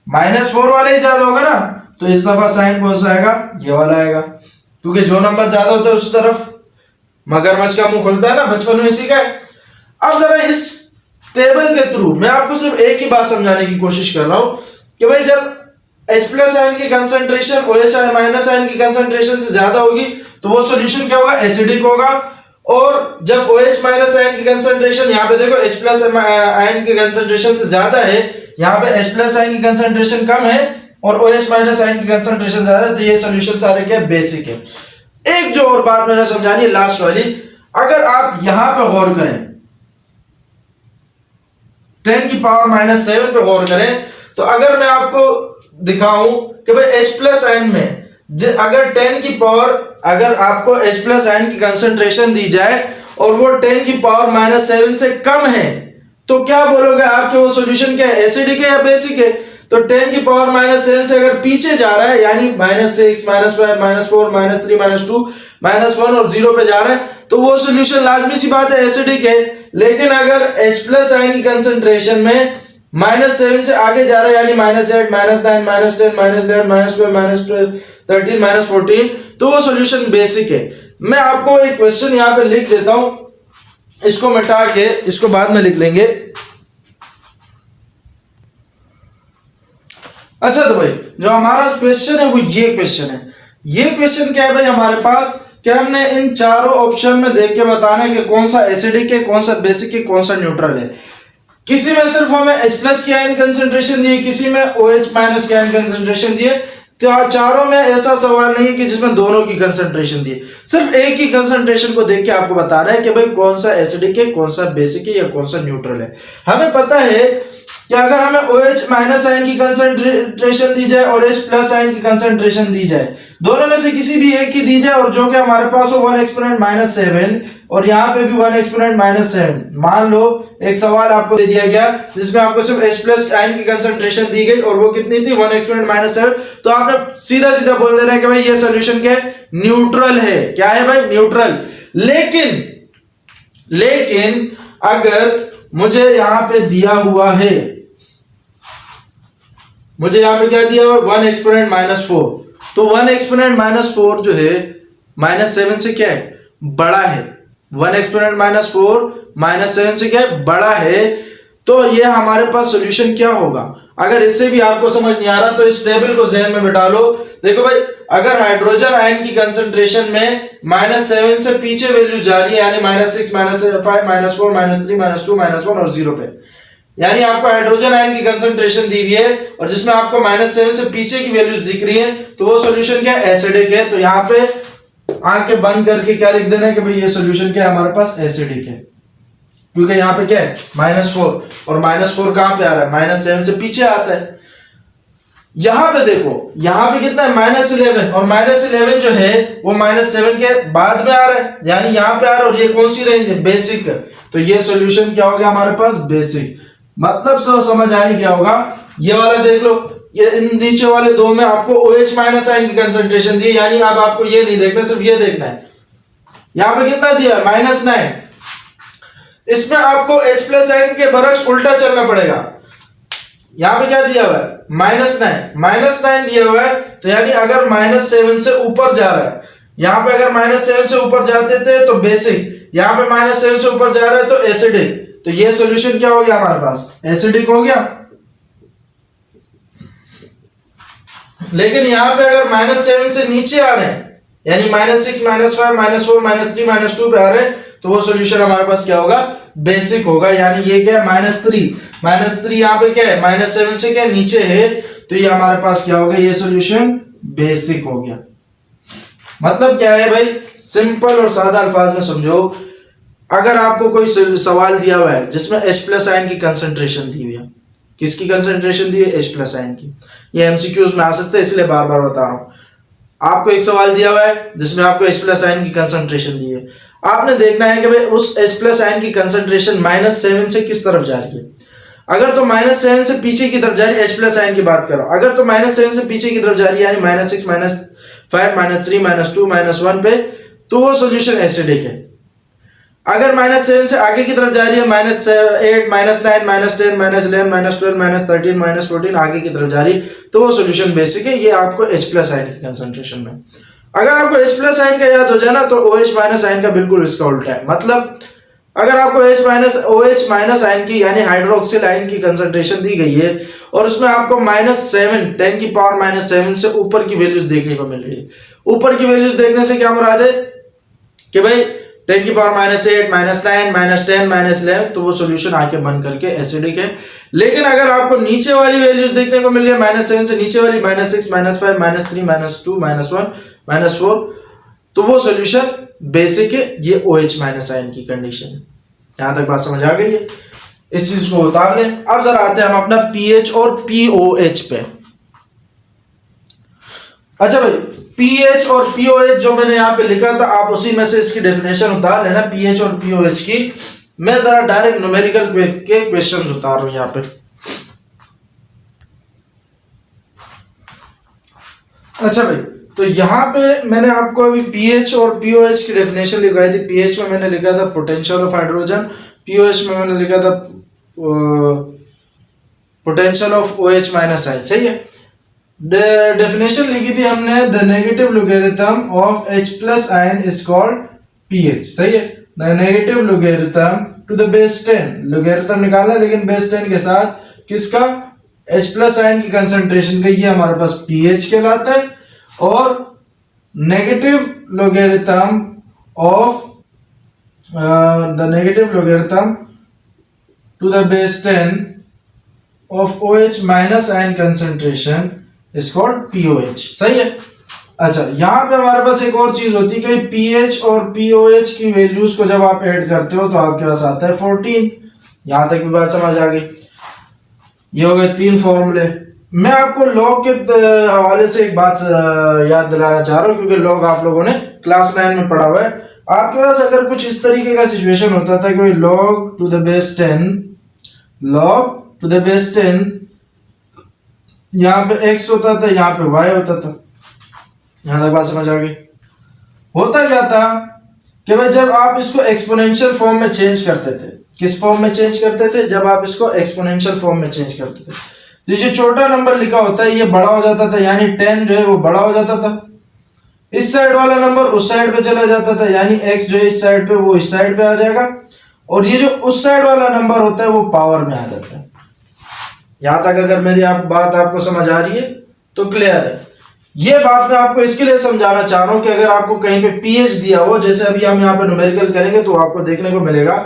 -4 वाला ही ज्यादा होगा ना। तो इस दफा साइन कौन सा आएगा, ये वाला आएगा, क्योंकि जो नंबर ज्यादा होता है उस तरफ मगरमच्छ का मुंह खुलता है ना, बचपन में सीखा है। अब जरा इस टेबल के थ्रू मैं आपको सिर्फ एक ही बात समझाने की कोशिश कर रहा हूं कि भाई जब H प्लस आयन की कंसंट्रेशन OH माइनस आयन की कंसंट्रेशन से ज्यादा होगी तो वो सॉल्यूशन क्या होगा, एसिडिक होगा। और जब OH माइनस आयन की कंसंट्रेशन, यहाँ पे देखो H प्लस आयन की कंसंट्रेशन से ज्यादा है, यहाँ पे H प्लस आयन की कंसंट्रेशन कम है और OH माइनस आयन की कंसंट्रेशन ज्यादा है, तो ये सॉल्यूशन सारे क्या बेसिक है। एक जो और बात मैंने समझानी लास्ट वाली, अगर आप यहां पे गौर करें 10 की पावर -7 पे गौर करें, तो अगर मैं आपको दिखाऊं कि भाई H प्लस आयन में अगर 10 की पावर, अगर आपको H प्लस आयन की कंसंट्रेशन दी जाए और वो 10 की पावर -7 से कम है, तो क्या बोलोगे आपके वो सॉल्यूशन क्या है, एसिडिक है या बेसिक है। तो 10 की पावर -7 से अगर पीछे जा रहा है, यानी -6 -5 -4 -3 -2 -1 और 0 पे जा रहा है, तो वो सॉल्यूशन लाजमी सी बात है एसिडिक है। लेकिन अगर H प्लस आयन की कंसंट्रेशन में -7 से आगे जा रहा है, यानी -8 -9 -10 -11 -12 -13 -14, तो वो सॉल्यूशन बेसिक है। मैं आपको एक क्वेश्चन यहाँ पे लिख देता हूं, इसको मिटा के इसको बाद में लिख लेंगे। अच्छा, तो भाई जो हमारा क्वेश्चन है वो ये क्वेश्चन है। ये क्वेश्चन क्या है भाई हमारे पास, कि हमने इन चारों ऑप्शन में देख के बताना है कि कौन सा एसिडिक है, कौन सा बेसिक है, कौन सा न्यूट्रल है। किसी में सिर्फ हमें H प्लस की आयन कंसंट्रेशन दी है, किसी में OH माइनस की आयन कंसंट्रेशन दी है। तो चारों में ऐसा सवाल नहीं है कि जिसमें दोनों की कंसंट्रेशन दी है, सिर्फ एक ही कंसंट्रेशन को देख के आपको बताना है कि भाई कौन सा एसिडिक है, कौन सा बेसिक है या कौन सा न्यूट्रल है। हमें पता है कि अगर हमें OH माइनस आयन की कंसंट्रेशन दी जाए और H प्लस आयन की कंसंट्रेशन दी जाए, दोनों में से किसी भी एक की दी जाए और जो कि हमारे पास हो 1 एक्सपोनेंट -7 और यहाँ पे भी 1 एक्सपोनेंट -7। मान लो एक सवाल आपको दे दिया गया जिसमें आपको सिर्फ H प्लस आयन की कंसंट्रेशन दी गई और वो कितनी थी, 1 एक्सपोनेंट -7। तो आपने सीधा सीधा बोल देना है कि भाई ये सॉल्यूशन क्या है, न्यूट्रल है। क्या है भाई, न्यूट्रल। लेकिन अगर मुझे यहाँ पे दिया हुआ है, मुझे यहाँ पे क्या दिया हुआ, 1 एक्सपोनेंट -4, तो 1 एक्सपोनेंट -4 जो है -7 से क्या है, बड़ा है। 1 एक्सपोनेंट -4 -7 से क्या है, बड़ा है। तो ये हमारे पास सॉल्यूशन क्या होगा। अगर इससे भी आपको समझ नहीं आ रहा तो इस टेबल को ज़हन में बिठा लो। देखो भाई, अगर हाइड्रोजन आयन की कंसंट्रेशन में -7 से पीछे वैल्यू जा रही है, यानी -6 -5 -4 -3 -2 -1 और 0 पे, यानी आपको हाइड्रोजन आयन की कंसंट्रेशन दी हुई है और जिसमें आपको -7 से पीछे की वैल्यूज दिख रही है, तो वो सॉल्यूशन क्या है, एसिडिक है। तो यहाँ पे आंखें बंद करके क्या लिख देना है कि भाई ये सॉल्यूशन क्या है, हमारे पास एसिडिक है, क्योंकि यहाँ पे क्या है, -4 और -4 कहां पे आ रहा है, -7 से पीछे आता है। यहां पे देखो, यहां पे कितना है, -11 और -11 जो है वो -7 के बाद में आ रहा है, यानी यहां पे आ रहा है और ये कौन सी रेंज है, बेसिक। तो ये सॉल्यूशन क्या हो गया हमारे पास, बेसिक। मतलब सब समझ आ ही गया होगा। ये वाला देख लो, ये इन नीचे वाले दो में आपको OH माइनस आयन की कंसंट्रेशन दी है, यानी अब आपको ये नहीं देखना, सिर्फ ये देखना है। यहां पे कितना दिया, -9। इसमें आपको H प्लस आयन के बरक्स उल्टा चलना पड़ेगा। यहाँ पे क्या दिया हुआ है -9 दिया हुआ है, तो यानी अगर -7 से ऊपर जा रहा है, यहाँ पे अगर -7 से ऊपर जाते थे तो बेसिक, यहाँ पे -7 से ऊपर जा रहा है तो एसिडिक, तो ये सॉल्यूशन क्या हो गया हमारे पास, एसिडिक हो गया। लेकिन यहाँ पे अगर -7 से नीचे आ रहे हैं, यानी -6 -5 -4 -3 -2 पे आ रहे हैं, तो वो सॉल्यूशन हमारे पास क्या होगा, बेसिक होगा। यानी ये क्या है, -3 यहाँ पे क्या है, -7 से क्या नीचे है, तो ये हमारे पास क्या होगा, ये सॉल्यूशन बेसिक हो गया। मतलब क्या है भाई, सिंपल और सादा अल्फाज में समझो, अगर आपको कोई सवाल दिया हुआ है जिसमें H+ आयन की कंसंट्रेशन दी हुई है, किसकी कंसंट्रेशन दी है, H+ आयन की, ये MCQs में आ सकता है, इसलिए बार बार बता रहा हूं। आपको एक सवाल दिया हुआ है जिसमें आपको H+ आयन की कंसंट्रेशन दी है, आपने देखना है कि भाई उस H+ आयन की कंसंट्रेशन -7 से किस तरफ जा रही है। अगर तो -7 से पीछे की तरफ जा रही है, H+ आयन की बात करो, अगर तो -7 से पीछे की तरफ जा रही है, यानी -6 -5 -3 -2 -1 पे, तो वो सॉल्यूशन एसिडिक है। अगर -7 से आगे की तरफ जा रही है, -8 -9 -10 -11 -12 -13 -14 आगे की तरफ जा रही है, तो वो सॉल्यूशन बेसिक है। ये आपको H+ आयन की कंसंट्रेशन में। अगर आपको H+ आयन का याद हो जाए ना, तो OH- आयन का बिल्कुल इसका उल्टा है। मतलब अगर आपको OH- आयन की यानी हाइड्रोक्सिल आयन की कंसंट्रेशन दी गई है और उसमें आपको -7 10⁻⁷ से ऊपर की वैल्यूज देखने को मिल रही है। ऊपर की वैल्यूज देखने से क्या मुराद है कि भाई 10⁻⁸ -9 -10 -11, तो वो सॉल्यूशन आके बन करके एसिडिक है। लेकिन अगर आपको नीचे वाली वैल्यूज देखने को मिल रही है, -7 से नीचे वाली, -6 -5 -3 -2 -1 -4, तो वो सॉल्यूशन बेसिक है। ये OH- आयन की कंडीशन है। यहां तक बात समझ आ गई है, इस चीज को उतार लें। अब जरा आते हैं हम अपना pH और POH पे। अच्छा भाई, pH और POH जो मैंने यहां पे लिखा था, आप उसी में से इसकी डेफिनेशन उतार लेना pH और POH की। मैं जरा डायरेक्ट न्यूमेरिकल के क्वेश्चंस उतार रहा हूं यहां पे। अच्छा भाई, तो यहां पे मैंने आपको अभी pH और POH की डेफिनेशन लिखवाई थी। pH में मैंने लिखा था पोटेंशियल ऑफ हाइड्रोजन, POH में मैंने लिखा था पोटेंशियल ऑफ OH- आयन। सही है। डेफिनेशन लिखी थी हमने, the negative logarithm of H+ ion is called pH। सही है। The negative logarithm to the base 10, logarithm निकालना लेकिन बेस 10 के साथ, किसका, H+ आयन की कंसंट्रेशन का, ये हमारे पास pH कहलाता है। और negative logarithm of the negative logarithm to the base 10 of OH- ion concentration is called POH। सही है। अच्छा, यहां पे हमारे पास एक और चीज होती है कि pH और POH की वैल्यूज को जब आप ऐड करते हो तो आपके पास आता है 14। यहां तक भी बात समझ आ गई। ये हो गए 3 फॉर्मूले। मैं आपको लॉग के हवाले से एक बात याद दिलाना चाह रहा हूं, क्योंकि लॉग आप लोगों ने क्लास 9 में पढ़ा हुआ है। आपके पास अगर कुछ इस तरीके का सिचुएशन होता था कि log टू द बेस 10, यहाँ पे x होता था, यहाँ पे y होता था। यहां तक बात समझ आ गई। होता क्या था कि भाई जब आप इसको एक्सपोनेंशियल फॉर्म में चेंज करते थे, किस फॉर्म में चेंज करते थे, जब आप इसको एक्सपोनेंशियल फॉर्म में चेंज करते थे, तो ये जो छोटा नंबर लिखा होता है ये बड़ा हो जाता था, यानी 10 जो है वो बड़ा हो जाता था। इस साइड वाला नंबर उस साइड पे चला जाता था, यानी x जो है इस साइड पे वो इस साइड पे आ जाएगा, और ये जो उस साइड वाला नंबर होता है वो पावर में आ जाता है। यहां तक अगर मेरी बात आपको समझ आ रही है तो क्लियर है। ये बात मैं आपको इसके लिए समझाना चाह रहा हूं कि अगर आपको कहीं पे pH दिया हो, जैसे अभी हम यहाँ पे न्यूमेरिकल करेंगे तो आपको देखने को मिलेगा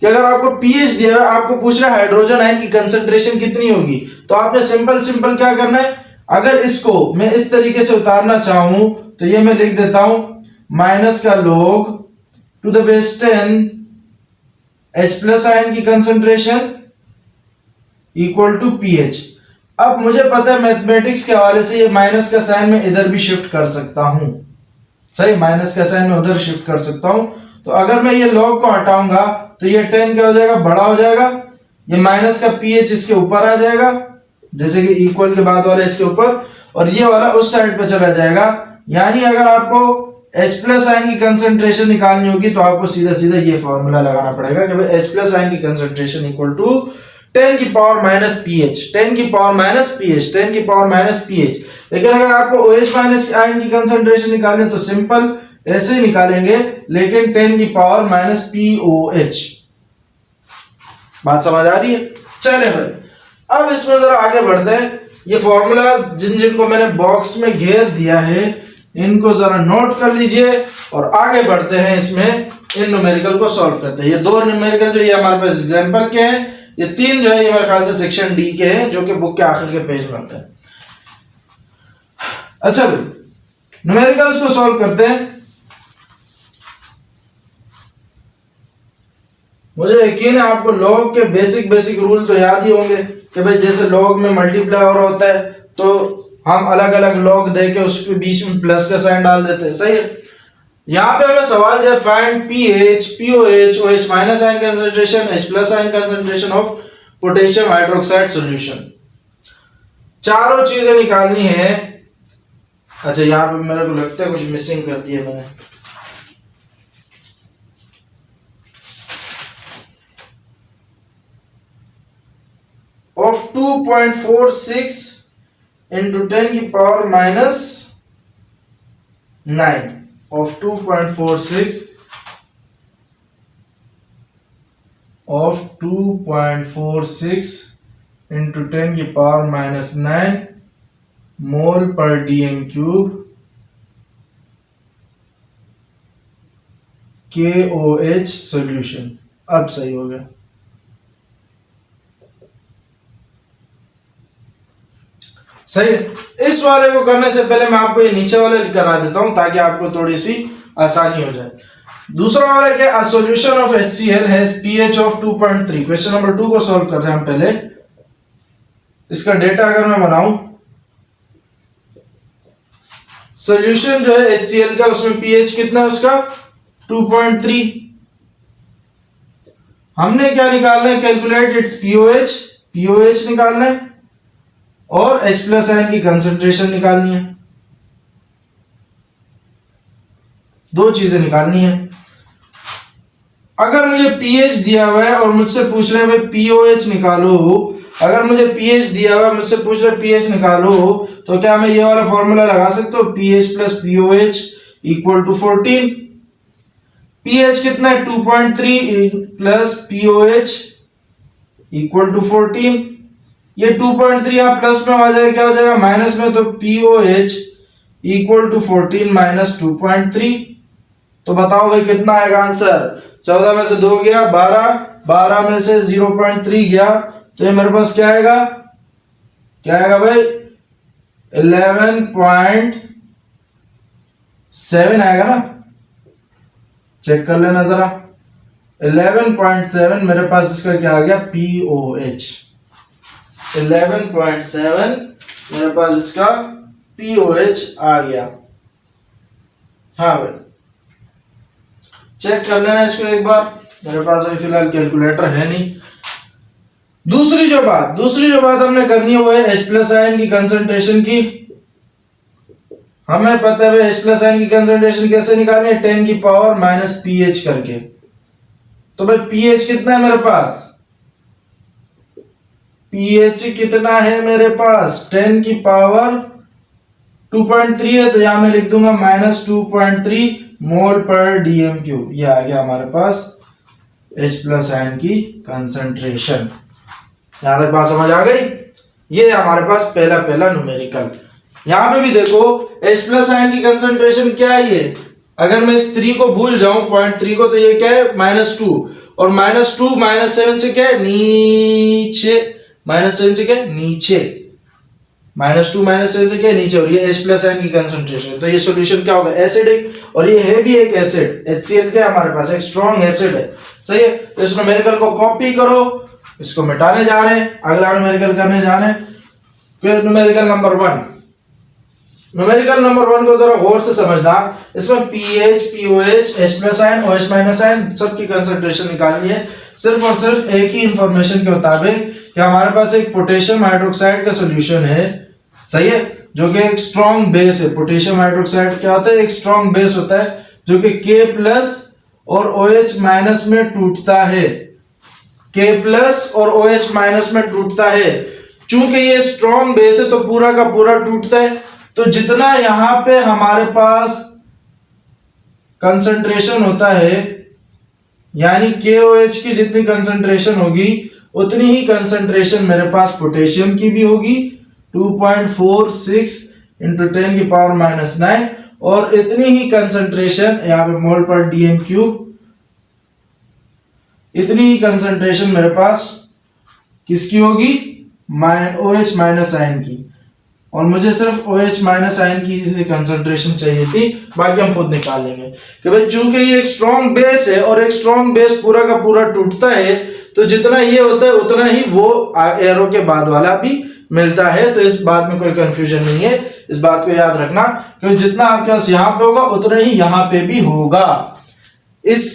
कि अगर आपको pH दिया है, आपको पूछ रहा है हाइड्रोजन आयन की कंसंट्रेशन कितनी होगी, तो आपने सिंपल क्या करना है, अगर इसको मैं इस तरीके से उतारना चाहूं तो ये मैं लिख देता हूं माइनस का log to the base 10 H+ ion की कंसंट्रेशन इक्वल टू pH। अब मुझे पता है मैथमेटिक्स के हवाले से ये माइनस का साइन मैं इधर भी शिफ्ट कर सकता हूं। सही, माइनस का साइन मैं उधर शिफ्ट कर सकता हूं। तो अगर मैं ये log को हटाऊंगा तो ये 10 क्या हो जाएगा, बड़ा हो जाएगा। ये माइनस का pH इसके ऊपर आ जाएगा, जैसे कि इक्वल के बाद वाला इसके ऊपर, और ये वाला उस साइड पे चला जाएगा। यानी अगर आपको H+ आयन की कंसंट्रेशन निकालनी होगी तो आपको सीधा सीधा ये फॉर्मूला लगाना पड़ेगा कि भाई H+ आयन की कंसंट्रेशन इक्वल टू 10 की पावर माइनस pH, 10 की पावर माइनस pH, 10 की पावर माइनस pH। लेकिन अगर आपको OH माइनस आयन की कंसंट्रेशन निकालनी है तो सिंपल ऐसे ही निकालेंगे, लेकिन 10 की पावर माइनस POH। बात समझ आ रही है? चले भाई, अब इसमें जरा आगे बढ़ते हैं। ये फॉर्मूलाज जिनको मैंने बॉक्स में घेर दिया है इनको जरा नोट कर लीजिए और आगे बढ़ते हैं। इसमें इन न्यूमेरिकल को सॉल्व करते हैं। ये दो न्यूमेरिकल जो ये हमारे पास एग्जांपल के हैं, ये तीन जो है ये मेरे ख्याल से सेक्शन डी के हैं, जो कि बुक के आखिर के पेज में होते हैं। अच्छा भाई, न्यूमेरिकल्स को सॉल्व करते हैं। मुझे यकीन है आपको लॉग के बेसिक रूल तो याद ही होंगे कि भाई जैसे लॉग में मल्टीप्लाई और होता है तो हम अलग अलग लॉग देके उसके बीच में प्लस का साइन डाल देते हैं, सही है। यहाँ पे हमें सवाल जो है find pH, pOH, OH minus ion concentration, H plus ion concentration of potassium hydroxide solution. चारों चीजें निकालनी है। अच्छा, यहाँ पे मेरे को लगता है कुछ मिसिंग कर दिया मैंने। of 2.46 into 10 की power minus 9 of 2.46 of 2.46 into 10 की पावर माइनस 9 मोल पर डीएम क्यूब KOH सॉल्यूशन। अब सही हो गया। सही है। इस वाले को करने से पहले मैं आपको ये नीचे वाले करा देता हूं ताकि आपको थोड़ी सी आसानी हो जाए। दूसरा वाला क्या, a solution of HCl has pH of 2.3। Question number 2 को सॉल्व कर रहे हैं हम। पहले इसका डेटा अगर मैं बनाऊं, सॉल्यूशन जो है HCl का, उसमें pH कितना है उसका 2.3। हमने क्या निकालना है, कैलकुलेट इट्स POH निकालना है और H प्लस आयन की कंसंट्रेशन निकालनी है। दो चीजें निकालनी है। अगर मुझे pH दिया हुआ है और मुझसे पूछ रहे हैं भाई POH निकालो, अगर मुझे pH दिया हुआ है मुझसे पूछ रहे हैं pH निकालो, तो क्या मैं ये वाला फॉर्मूला लगा सकता हूं, pH plus POH equal to 14। pH कितना है 2.3 प्लस POH इक्वल टू 14। ये 2.3 यहाँ प्लस में आ जाएगा, क्या हो जाएगा माइनस में, तो POH इक्वल टू 14 माइनस 2.3। तो बताओ भाई कितना आएगा आंसर। 14 में से 2 गया 12, 12 में से 0.3 गया, तो ये मेरे पास क्या आएगा, क्या आएगा भाई 11.7 आएगा ना। चेक कर लेना जरा, 11.7 मेरे पास इसका क्या आ गया POH। 11.7 मेरे पास इसका POH आ गया। हाँ भाई, चेक कर लेना इसको एक बार। मेरे पास अभी फिलहाल कैलकुलेटर है नहीं। दूसरी जो बात हमने करनी है वो है H प्लस आयन की कंसंट्रेशन की। हमें पता है भाई H प्लस आयन की कंसंट्रेशन कैसे निकालनी है, 10 की पावर माइनस pH करके। तो भाई pH कितना है मेरे पास, pH कितना है मेरे पास 10 की पावर 2.3 है, तो यहां मैं लिख दूंगा माइनस 2.3 मोल पर डीएम क्यूब। ये आ गया हमारे पास H प्लस आयन की कंसंट्रेशन। यहां तक बात समझ आ गई। ये हमारे पास पहला न्यूमेरिकल। यहां पे भी देखो H प्लस आयन की कंसंट्रेशन क्या है ये, अगर मैं इस 3 को भूल जाऊं 0.3 को, तो ये क्या है -2, और -2 -7 से क्या है नीचे, -7 से क्या है नीचे, -2 -7 से क्या है नीचे, और ये H प्लस आयन की कंसंट्रेशन। तो ये सॉल्यूशन क्या होगा, एसिडिक, और ये है भी एक एसिड। HCl क्या है हमारे पास, एक स्ट्रॉन्ग एसिड है, सही है। तो इस न्यूमेरिकल को कॉपी करो, इसको मिटाने जा रहे हैं, अगला न्यूमेरिकल करने जा रहे हैं। फिर न्यूमेरिकल नंबर 1 को जरा गौर से समझना। इसमें pH, POH, H plus ion, OH minus ion सबकी कंसंट्रेशन निकालनी है, सिर्फ और सिर्फ एक ही इंफॉर्मेशन के मुताबिक कि हमारे पास एक पोटेशियम हाइड्रोक्साइड का सॉल्यूशन है, सही है, जो कि एक स्ट्रॉन्ग बेस है। पोटेशियम हाइड्रोक्साइड क्या होता है, एक स्ट्रॉन्ग बेस होता है जो कि K प्लस और OH माइनस में टूटता है। K प्लस और OH माइनस में टूटता है। चूंकि ये स्ट्रॉन्ग बेस है तो पूरा का पूरा टूटता है। तो जितना यहां पे हमारे पास कंसंट्रेशन होता है, यानी KOH की जितनी कंसंट्रेशन होगी उतनी ही कंसंट्रेशन मेरे पास पोटेशियम की भी होगी, 2.46 इंटू 10 की पावर माइनस 9, और इतनी ही कंसंट्रेशन यहाँ पे मोल पर डीएम क्यूब, इतनी ही कंसंट्रेशन मेरे पास किसकी होगी, OH माइनस आयन की। और मुझे सिर्फ OH माइनस आयन की कंसंट्रेशन चाहिए थी, बाकी हम खुद निकाल लेंगे कि भाई चूंकि ये एक स्ट्रॉन्ग बेस है और एक स्ट्रॉन्ग बेस पूरा का पूरा टूटता है, तो जितना ये होता है उतना ही वो एरो के बाद वाला भी मिलता है। तो इस बात में कोई कंफ्यूजन नहीं है, इस बात को याद रखना कि जितना आपके पास यहाँ पे होगा उतना ही यहाँ पे भी होगा। इस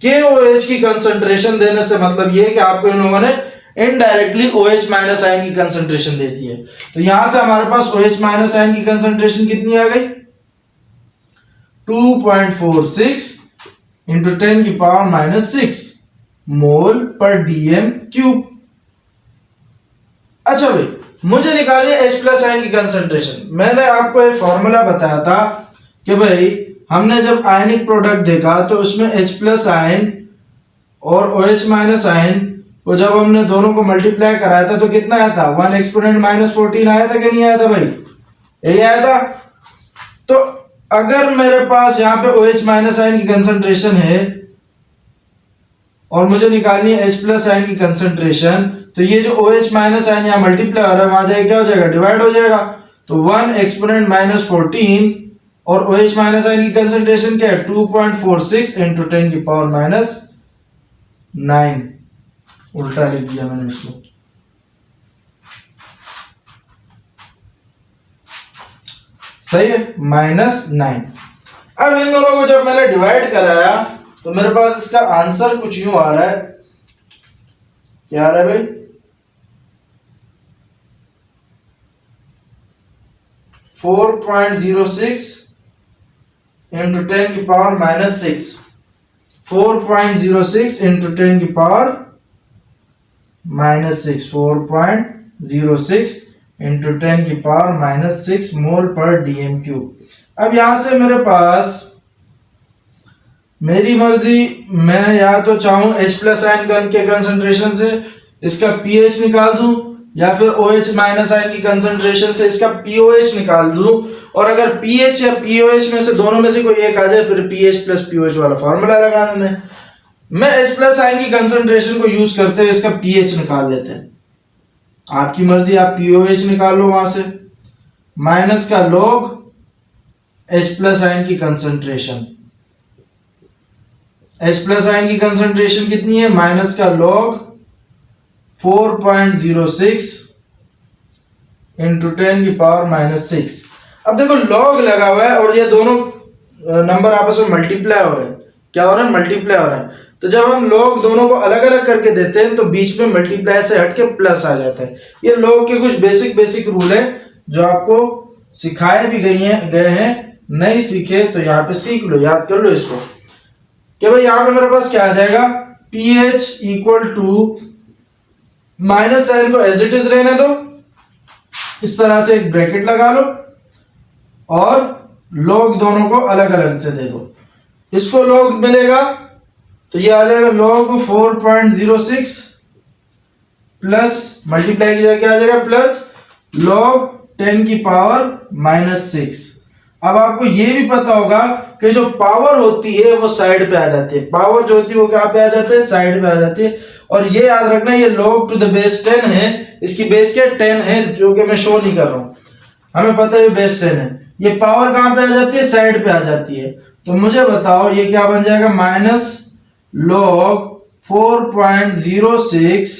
KOH की कंसंट्रेशन देने से मतलब ये है कि आपको इन लोगों ने इनडायरेक्टली OH माइनस आयन की कंसंट्रेशन देती है। तो यहां से हमारे पास OH माइनस आयन की कंसंट्रेशन कितनी आ गई, 2.46 इंटू 10 की पावर माइनस 6 मोल पर डीएम क्यूब। अच्छा भाई, मुझे निकालिए H प्लस आयन की कंसंट्रेशन। मैंने आपको एक फॉर्मूला बताया था कि भाई हमने जब आयनिक प्रोडक्ट देखा तो उसमें H प्लस आयन और OH माइनस आयन को जब हमने दोनों को मल्टीप्लाई कराया था तो कितना आया था, 1 एक्सपोनेंट माइनस 14 आया था कि नहीं आया था भाई, यही आया था। तो अगर मेरे पास यहाँ पे OH माइनस आयन की कंसंट्रेशन है और मुझे निकालनी है H प्लस आयन की कंसंट्रेशन, तो ये जो OH माइनस आयन यहाँ मल्टीप्लाई हो रहा है वहां जाएगा क्या हो जाएगा, डिवाइड हो जाएगा। तो 1 एक्सपोनेंट माइनस 14 और OH माइनस आयन की कंसंट्रेशन क्या है, 2.46 इंटू 10 की पावर माइनस 9, उल्टा लिख दिया मैंने इसको। सही है, -9। अब इन दोनों को जब मैंने डिवाइड कराया तो मेरे पास इसका आंसर कुछ यूं आ रहा है, क्या आ रहा है भाई, 4.06 इंटू 10 की पावर माइनस 6, 4.06 इंटू 10 की पावर माइनस 6, 4.06 इंटू 10 की पावर माइनस 6 मोल पर डीएम क्यूब। अब यहां से मेरे पास मेरी मर्जी, मैं या तो चाहूं H प्लस आयन के कंसंट्रेशन से इसका pH निकाल दूं या फिर OH माइनस आयन की कंसंट्रेशन से इसका POH निकाल दूं, और अगर pH या POH में से दोनों में से कोई एक आ जाए फिर pH प्लस POH वाला फॉर्मूला लगा देना। मैं H प्लस आयन की कंसंट्रेशन को यूज करते हुए इसका pH निकाल लेते हैं। आपकी मर्जी, आप POH निकाल लो वहां से, माइनस का log H प्लस आयन की कंसंट्रेशन, H प्लस आयन की कंसंट्रेशन कितनी है, माइनस का log 4.06 इंटू 10 की पावर माइनस 6। अब देखो log लगा हुआ है और ये दोनों नंबर आपस में मल्टीप्लाई हो रहे हैं, क्या हो रहा है, मल्टीप्लाई हो रहा है। तो जब हम log दोनों को अलग अलग करके देते हैं तो बीच में मल्टीप्लाई से हट के प्लस आ जाता है। ये log के कुछ बेसिक रूल है जो आपको सिखाए भी गए हैं, नहीं सीखे तो यहाँ पे सीख लो, याद कर लो इसको कि भाई यहाँ पे मेरे पास क्या आ जाएगा, pH equal to, minus sign को एज इट इज रहने दो, इस तरह से एक ब्रैकेट लगा लो और log दोनों को अलग अलग से दे दो। इसको log मिलेगा तो ये आ जाएगा log 4.06 प्लस मल्टीप्लाई की जगह क्या आ जाएगा, प्लस log 10 की पावर माइनस 6। अब आपको ये भी पता होगा कि जो पावर होती है वो साइड पे आ जाती है, पावर जो होती है वो क्या पे आ जाती है, साइड पे आ जाती है। और ये याद रखना, ये log टू द बेस 10 है, इसकी बेस क्या 10 है, जो कि मैं शो नहीं कर रहा हूं, हमें पता है बेस 10 है। ये पावर कहां पे आ जाती है, साइड पे आ जाती है। तो मुझे बताओ ये क्या बन जाएगा, माइनस log 4.06,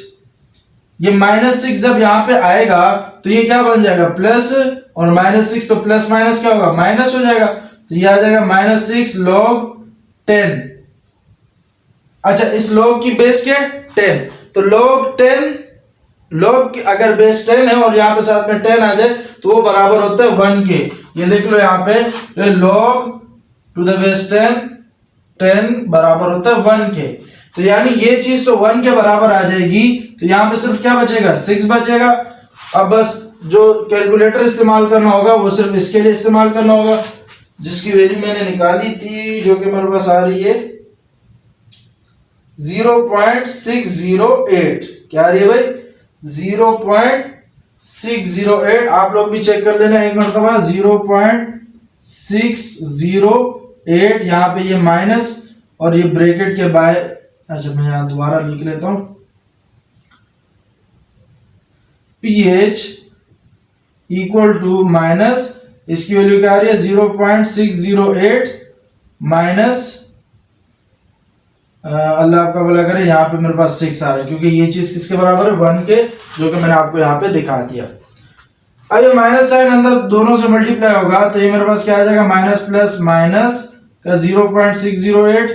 ये -6 जब यहाँ पे आएगा तो ये क्या बन जाएगा, प्लस, और -6 तो प्लस माइनस क्या होगा, माइनस हो जाएगा। तो ये आ जाएगा -6 log 10। अच्छा, इस log की बेस क्या है, 10, तो log 10, log अगर बेस 10 है और यहाँ पे साथ में 10 आ जाए तो वो बराबर होता है 1 के। ये लिख लो यहाँ पे, तो log टू द बेस 10 बराबर होता है 1 के। तो यानी ये चीज तो 1 के बराबर आ जाएगी, तो यहाँ पे सिर्फ क्या बचेगा, 6 बचेगा। अब बस जो कैलकुलेटर इस्तेमाल करना होगा वो सिर्फ इसके लिए इस्तेमाल करना होगा, जिसकी वैल्यू मैंने निकाली थी, जो कि मेरे पास आ रही है 0.608। क्या आ रही है भाई, 0.608। आप लोग भी चेक कर लेना एक मरतबा, 0.608। यहाँ पे ये माइनस और ये ब्रैकेट के बाहर, अच्छा मैं यहाँ दोबारा लिख लेता हूं, pH इक्वल टू माइनस, इसकी वैल्यू क्या आ रही है 0.608 माइनस, अल्लाह आपका भला करे, यहाँ पे मेरे पास 6 आ रहा है क्योंकि ये चीज किसके बराबर है, 1 के, जो कि मैंने आपको यहाँ पे दिखा दिया। अब ये माइनस साइन अंदर दोनों से मल्टीप्लाई होगा, तो ये मेरे पास क्या आ जाएगा, माइनस प्लस माइनस का 0.608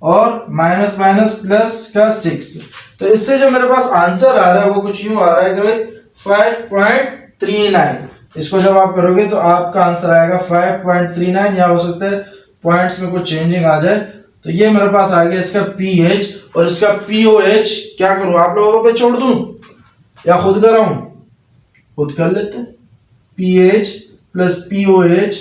और माइनस माइनस प्लस का 6। तो इससे जो मेरे पास आंसर आ रहा है वो कुछ यूं आ रहा है कि भाई 5.39। इसको जब आप करोगे तो आपका आंसर आएगा 5.39, या हो सकता है पॉइंट्स में कुछ चेंजिंग आ जाए। तो ये मेरे पास आ गया इसका pH, और इसका POH क्या करूं, आप लोगों पे छोड़ दूं या खुद कराऊं, खुद कर लेते हैं। pH प्लस POH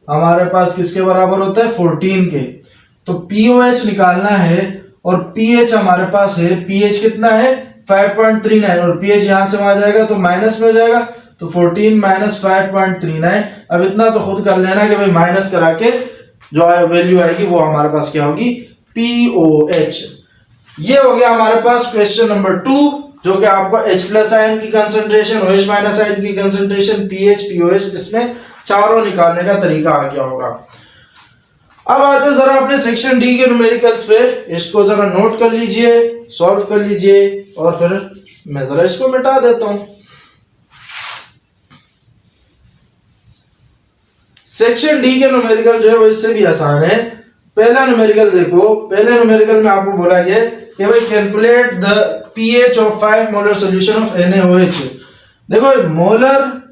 हमारे पास किसके बराबर होता है, 14 के। तो POH निकालना है और pH हमारे पास है, pH कितना है 5.39, और pH यहां से वहां जाएगा तो माइनस में हो जाएगा, तो 14 माइनस 5.39। अब इतना तो खुद कर लेना कि भाई माइनस करा के जो वैल्यू आएगी वो हमारे पास क्या होगी, POH। ये हो गया हमारे पास क्वेश्चन नंबर 2, जो कि आपको H प्लस आयन की कंसंट्रेशन, OH माइनस आयन की कंसंट्रेशन, pH POH, इसमें चारों निकालने का तरीका आ गया होगा। अब आते हैं जरा अपने सेक्शन डी के न्यूमेरिकल्स पे, इसको जरा नोट कर लीजिए, सॉल्व कर लीजिए, और फिर मैं जरा इसको मिटा देता हूं। सेक्शन डी के न्यूमेरिकल जो है वो इससे भी आसान है। पहला न्यूमेरिकल देखो, पहले न्यूमेरिकल में आपको बोला गया कि भाई calculate the pH of 5 molar solution of NaOH। देखो मोलर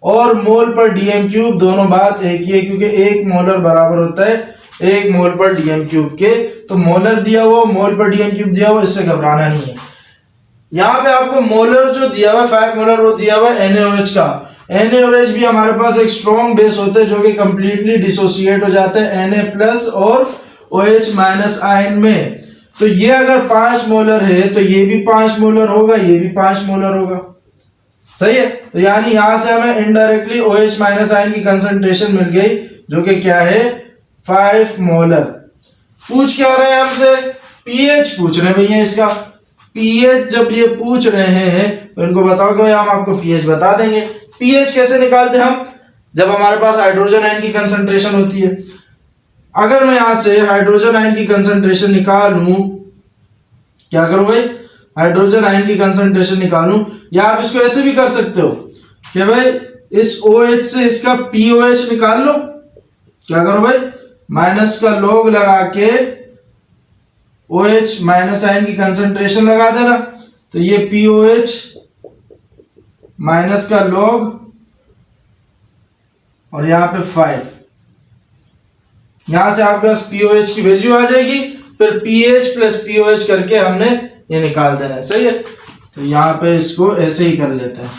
और मोल पर डीएम क्यूब दोनों बात एक ही है, क्योंकि 1 मोलर बराबर होता है 1 मोल पर डीएम क्यूब के। तो मोलर दिया हुआ, मोल पर डीएम क्यूब दिया हुआ, इससे घबराना नहीं है। यहाँ पे आपको मोलर जो दिया हुआ 5 मोलर वो दिया हुआ NaOH का। NaOH भी हमारे पास एक स्ट्रॉन्ग बेस होता है जो कि कंप्लीटली डिसोसिएट हो जाता है Na प्लस और OH माइनस आयन में। तो ये अगर 5 मोलर है तो ये भी 5 मोलर होगा, ये भी 5 मोलर होगा, सही है। तो यानी यहां से हमें इनडायरेक्टली OH माइनस आयन की कंसंट्रेशन मिल गई, जो कि क्या है 5 मोलर। पूछ क्या रहे हैं हमसे, pH पूछ रहे हैं भैया इसका। pH जब ये पूछ रहे हैं तो इनको बताओ कि भाई हम आपको pH बता देंगे। pH कैसे निकालते हैं हम, जब हमारे पास हाइड्रोजन आयन की कंसंट्रेशन होती है। अगर मैं यहां से हाइड्रोजन आयन की कंसंट्रेशन निकालूं, क्या करूं भाई, हाइड्रोजन आयन की कंसंट्रेशन निकालूं, या आप इसको ऐसे भी कर सकते हो कि भाई इस OH से इसका POH निकाल लो। क्या करो भाई, माइनस का लॉग लगा के OH माइनस आयन की कंसंट्रेशन लगा देना, तो ये POH माइनस का लॉग और यहां पे 5, यहां से आपके पास POH की वैल्यू आ जाएगी। फिर pH प्लस POH करके हमने ये निकाल देना है, सही है। तो यहां पे इसको ऐसे ही कर लेते हैं।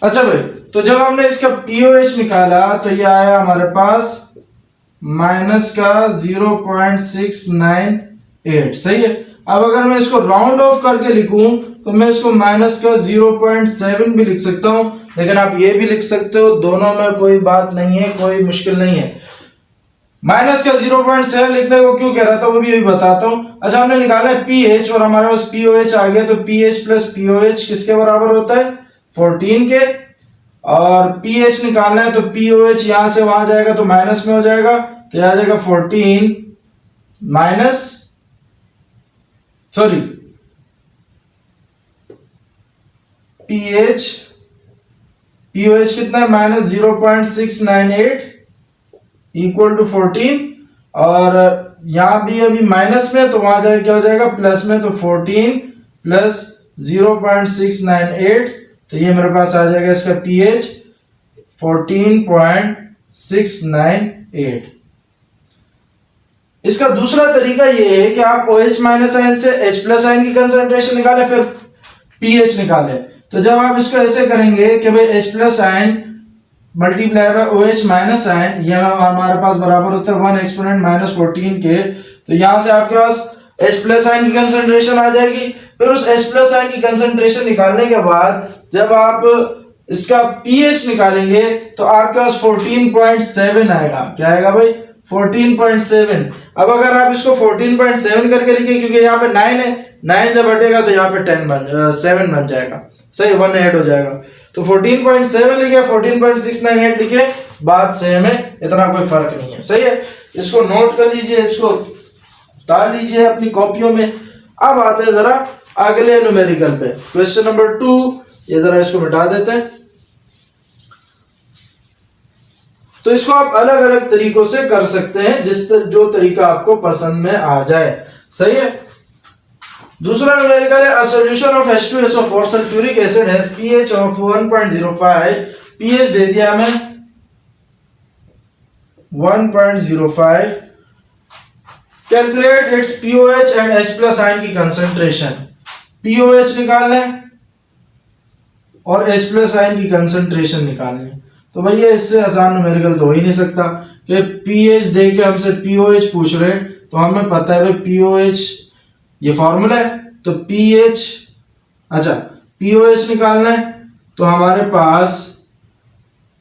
अच्छा भाई, तो जब हमने इसका POH निकाला तो ये आया हमारे पास माइनस का 0.698, सही है। अब अगर मैं इसको राउंड ऑफ करके लिखूं तो मैं इसको माइनस का 0.7 भी लिख सकता हूं, लेकिन आप ये भी लिख सकते हो, दोनों में कोई बात नहीं है, कोई मुश्किल नहीं है। माइनस का 0.7 लिखने को क्यों कह रहा था वो भी अभी बताता हूं। अच्छा, हमने निकाला है pH और हमारे पास POH आ गया, तो pH प्लस POH किसके बराबर होता है 14 के, और pH निकालना है तो POH यहां से वहां जाएगा तो माइनस में हो जाएगा, तो यह आ जाएगा 14 माइनस, सॉरी POH कितना है माइनस 0.698 इक्वल टू 14, और यहां भी अभी माइनस में तो वहां जाए क्या हो जाएगा प्लस में, तो 14 प्लस 0.698, तो ये मेरे पास आ जाएगा इसका pH 14.698। इसका दूसरा तरीका ये है कि आप OH माइनस आयन से H प्लस आयन की कंसंट्रेशन निकालें, फिर pH निकालें। तो जब आप इसको ऐसे करेंगे कि भाई H plus ion multiply by OH minus ion, ये हमारे पास बराबर होता है 1 एक्सपोनेंट माइनस 14 के। तो यहाँ से आपके पास H प्लस आयन की कंसंट्रेशन आ जाएगी। फिर उस H प्लस आयन की कंसंट्रेशन निकालने के बाद जब आप इसका pH निकालेंगे तो आपके पास 14.7 आएगा। क्या आएगा भाई? 14.7। अब अगर आप इसको 14.7 करके लिखिए, क्योंकि यहाँ पे 9 है, 9 जब हटेगा तो यहाँ पे 7 बन जाएगा, सही, 1 ऐड हो जाएगा। तो 14.7 लिखे, 14.698 लिखे, बात सेम है, इतना कोई फर्क नहीं है, सही है। इसको नोट कर लीजिए, इसको उतार लीजिए अपनी कॉपियों में। अब आते हैं जरा अगले न्यूमेरिकल पे, क्वेश्चन नंबर 2। ये जरा इसको मिटा देते हैं। तो इसको आप अलग अलग तरीकों से कर सकते हैं, जो तरीका आपको पसंद में आ जाए, सही है। दूसरा न्यूमेरिकल है, a solution of H2SO4 sulphuric acid has pH of 1.05। pH दे दिया हमें 1.05। Calculate its POH and H plus ion की कंसंट्रेशन। POH निकालना है और H प्लस आयन की कंसंट्रेशन निकालनी है। तो भैया इससे आसान न्यूमेरिकल तो हो ही नहीं सकता कि pH दे के हमसे POH पूछ रहे हैं। तो हमें पता है भाई POH ये फॉर्मूला है, तो pH, अच्छा POH निकालना है तो हमारे पास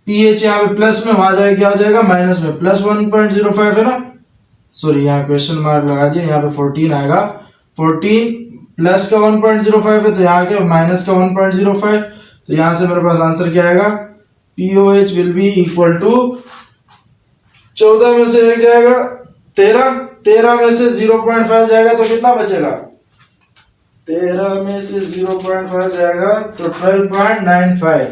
pH यहाँ पे प्लस में, वहां जाए क्या हो जाएगा माइनस में, प्लस 1.05 है ना, सॉरी यहाँ क्वेश्चन मार्क लगा दिया, यहाँ पे 14 आएगा। 14 प्लस का 1.05 है तो यहाँ के माइनस का 1.05। तो यहाँ से मेरे पास आंसर क्या आएगा? POH will be equal to 14 में से 1 जाएगा 13, 13 में से 0.5 जाएगा तो कितना बचेगा? 13 में से 0.5 जाएगा तो 12.95।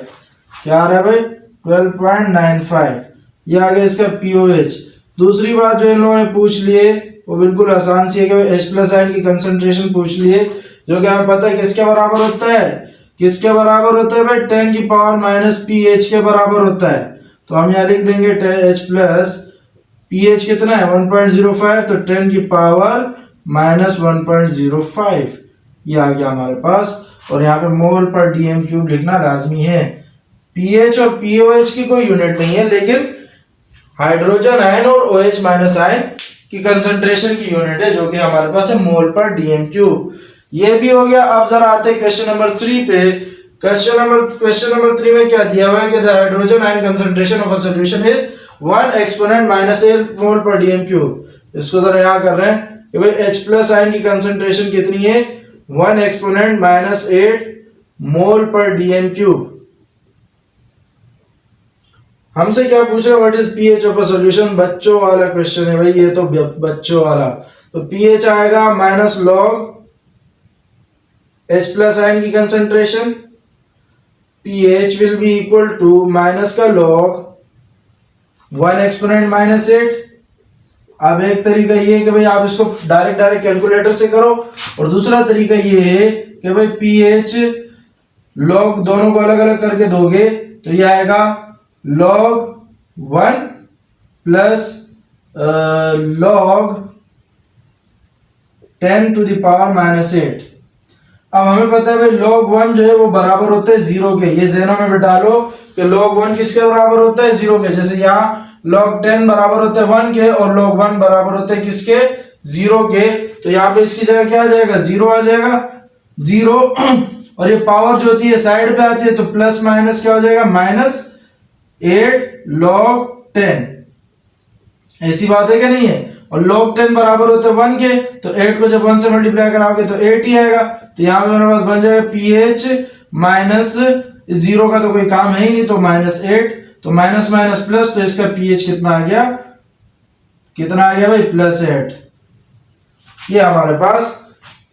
क्या आ रहा है भाई? 12.95। ये आ गया इसका POH। दूसरी बात जो इन लोगों ने पूछ लिए वो बिल्कुल आसान सी है कि H प्लस आयन की कंसंट्रेशन पूछ लिए, जो कि हमें पता है किसके बराबर होता है, किसके बराबर होता है भाई? 10 की पावर माइनस pH के बराबर होता है। तो हम यहाँ लिख देंगे H प्लस pH कितना है 1.05, तो 10 की पावर माइनस 1.05 ये आ गया हमारे पास। और यहाँ पे मोल पर DM क्यूब लिखना लाजमी है। pH और POH की कोई यूनिट नहीं है, लेकिन हाइड्रोजन आयन और OH माइनस आयन की कंसंट्रेशन की यूनिट है, जो कि हमारे पास है मोल पर DM क्यूब। ये भी हो गया। अब जरा आते हैं क्वेश्चन नंबर 3 पे। क्वेश्चन नंबर 3 में क्या दिया हुआ है कि the hydrogen ion concentration of a solution is 1 exponent minus 8 मोल पर DM क्यूब। इसको जरा यहाँ कर रहे हैं कि भाई H प्लस आयन की कंसंट्रेशन कितनी है? 1 एक्सपोनेंट माइनस 8 मोल पर DM क्यूब। हमसे क्या पूछ रहे हैं? What is pH of a solution? बच्चों वाला क्वेश्चन है भाई, ये तो बच्चों वाला। तो pH आएगा minus log H plus ion की concentration, pH will be equal to minus का लॉग 1 एक्सपोनेंट माइनस 8। अब एक तरीका ये है कि भाई आप इसको डायरेक्ट कैलकुलेटर से करो, और दूसरा तरीका ये है कि भाई pH लॉग दोनों को अलग अलग करके दोगे तो ये आएगा log 1 plus log 10 to the power minus 8। अब हमें पता है भाई log 1 जो है वो बराबर होता है 0 के। ये ज़हनों में बिठा लो कि log 1 किसके बराबर होता है? 0 के। जैसे यहाँ log 10 बराबर होता है 1 के और log 1 बराबर होता है किसके? 0 के। तो यहाँ पे इसकी जगह क्या आ जाएगा? 0 आ जाएगा, 0। और ये पावर जो होती है साइड पे आती है, तो प्लस माइनस क्या हो जाएगा? Minus 8 log 10। ऐसी बात है कि नहीं है? और log 10 बराबर होते हैं 1 के, तो 8 को जब 1 से मल्टीप्लाई कराओगे तो 8 ही आएगा। तो यहाँ पे मेरे पास बन जाएगा pH माइनस 0 का तो कोई काम है ही नहीं, तो माइनस 8। तो माइनस माइनस प्लस, तो इसका pH कितना आ गया? कितना आ गया भाई? प्लस 8। ये हमारे पास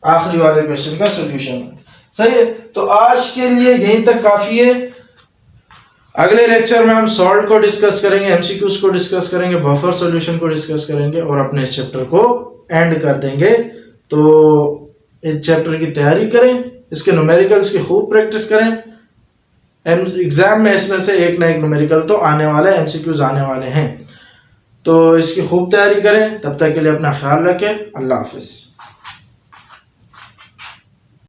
आखिरी वाले क्वेश्चन का सोल्यूशन है, सही है। तो आज के लिए यहीं तक काफी है। अगले लेक्चर में हम सॉल्ट को डिस्कस करेंगे, एमसीक्यूज को डिस्कस करेंगे, बफर सॉल्यूशन को डिस्कस करेंगे और अपने इस चैप्टर को एंड कर देंगे। तो इस चैप्टर की तैयारी करें, इसके न्यूमेरिकल्स की खूब प्रैक्टिस करें। एग्जाम में इसमें से एक ना एक न्यूमेरिकल तो आने वाला है, एमसीक्यूज आने वाले हैं। तो इसकी खूब तैयारी करें। तब तक के लिए अपना ख्याल रखें। अल्लाह हाफिज़।